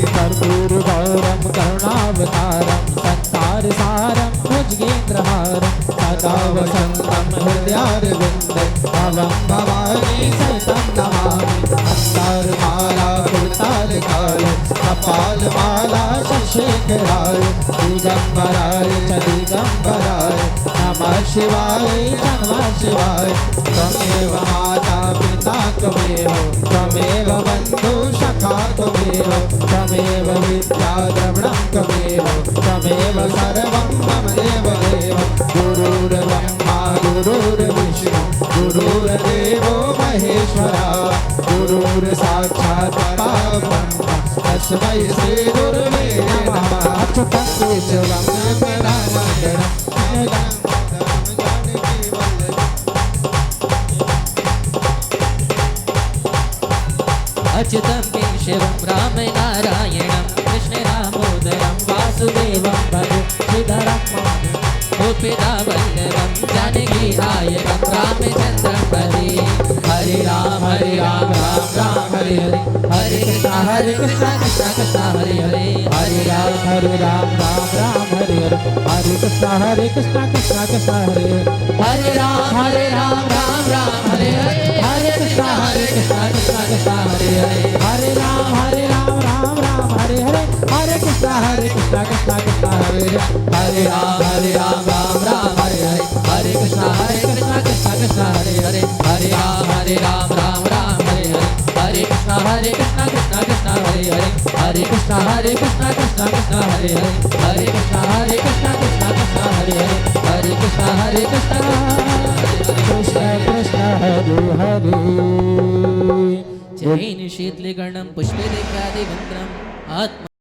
कर्पूर गौरम करुणावतारम, संसार सारम भुजगेन्द्रहारम, सदा वसंतम हृदयारविंदे, भवं भवानी सहितं नमामि। अंतर माला कुर्ताल काल, कपाल माला शशिखराय, दिगंबराय च दिगंबराय, नमः शिवाय नमः शिवाय। त्वमेव माता पिता त्वमेव, त्वमेव बन्धु सखा त्वमेव, त्वमेव विद्या द्रविणं त्वमेव, त्वमेव सर्वं मम देव देव। गुरुर्ब्रह्मा गुरुर्विष्णु गुरुर्देवो महेश्वरा, गुरुर्साक्षात् परब्रह्म तस्मै श्री गुरुवे नमः। अच्युतं केशवं रामायणं अच्युतं केशवं राम नारायणं, कृष्ण दामोदरं वासुदेवं भजे, श्रीधरं गोपिका वल्लभं जानकी नायकं रामचन्द्रं भजे। हरे राम राम राम हरे हरे, हरे कृष्णा कृष्णा कृष्णा हरे हरे, हरे राम राम राम हरे हरे, हरे कृष्णा कृष्णा हरे हरे, हरे राम राम हरे हरे, हरे कृष्णा कृष्णा हरे हरे, हरे राम राम हरे हरे, हरे कृष्णा कृष्णा हरे हरे, हरे राम राम हरे हरे, हरे कृष्णा कृष्णा हरे हरे, हरे राम राम हरे हरे, हरे कृष्णा कृष्णा हरे हरे, हरे कृष्णा कृष्णा हरे हरे, हरे कृष्णा कृष्णा हरे हरे, हरे कृष्णा कृष्ण कृष्ण हरे हरे। जैन शीतलिगणं पुष्पे देख्यादिवन्द्रम् आत्मा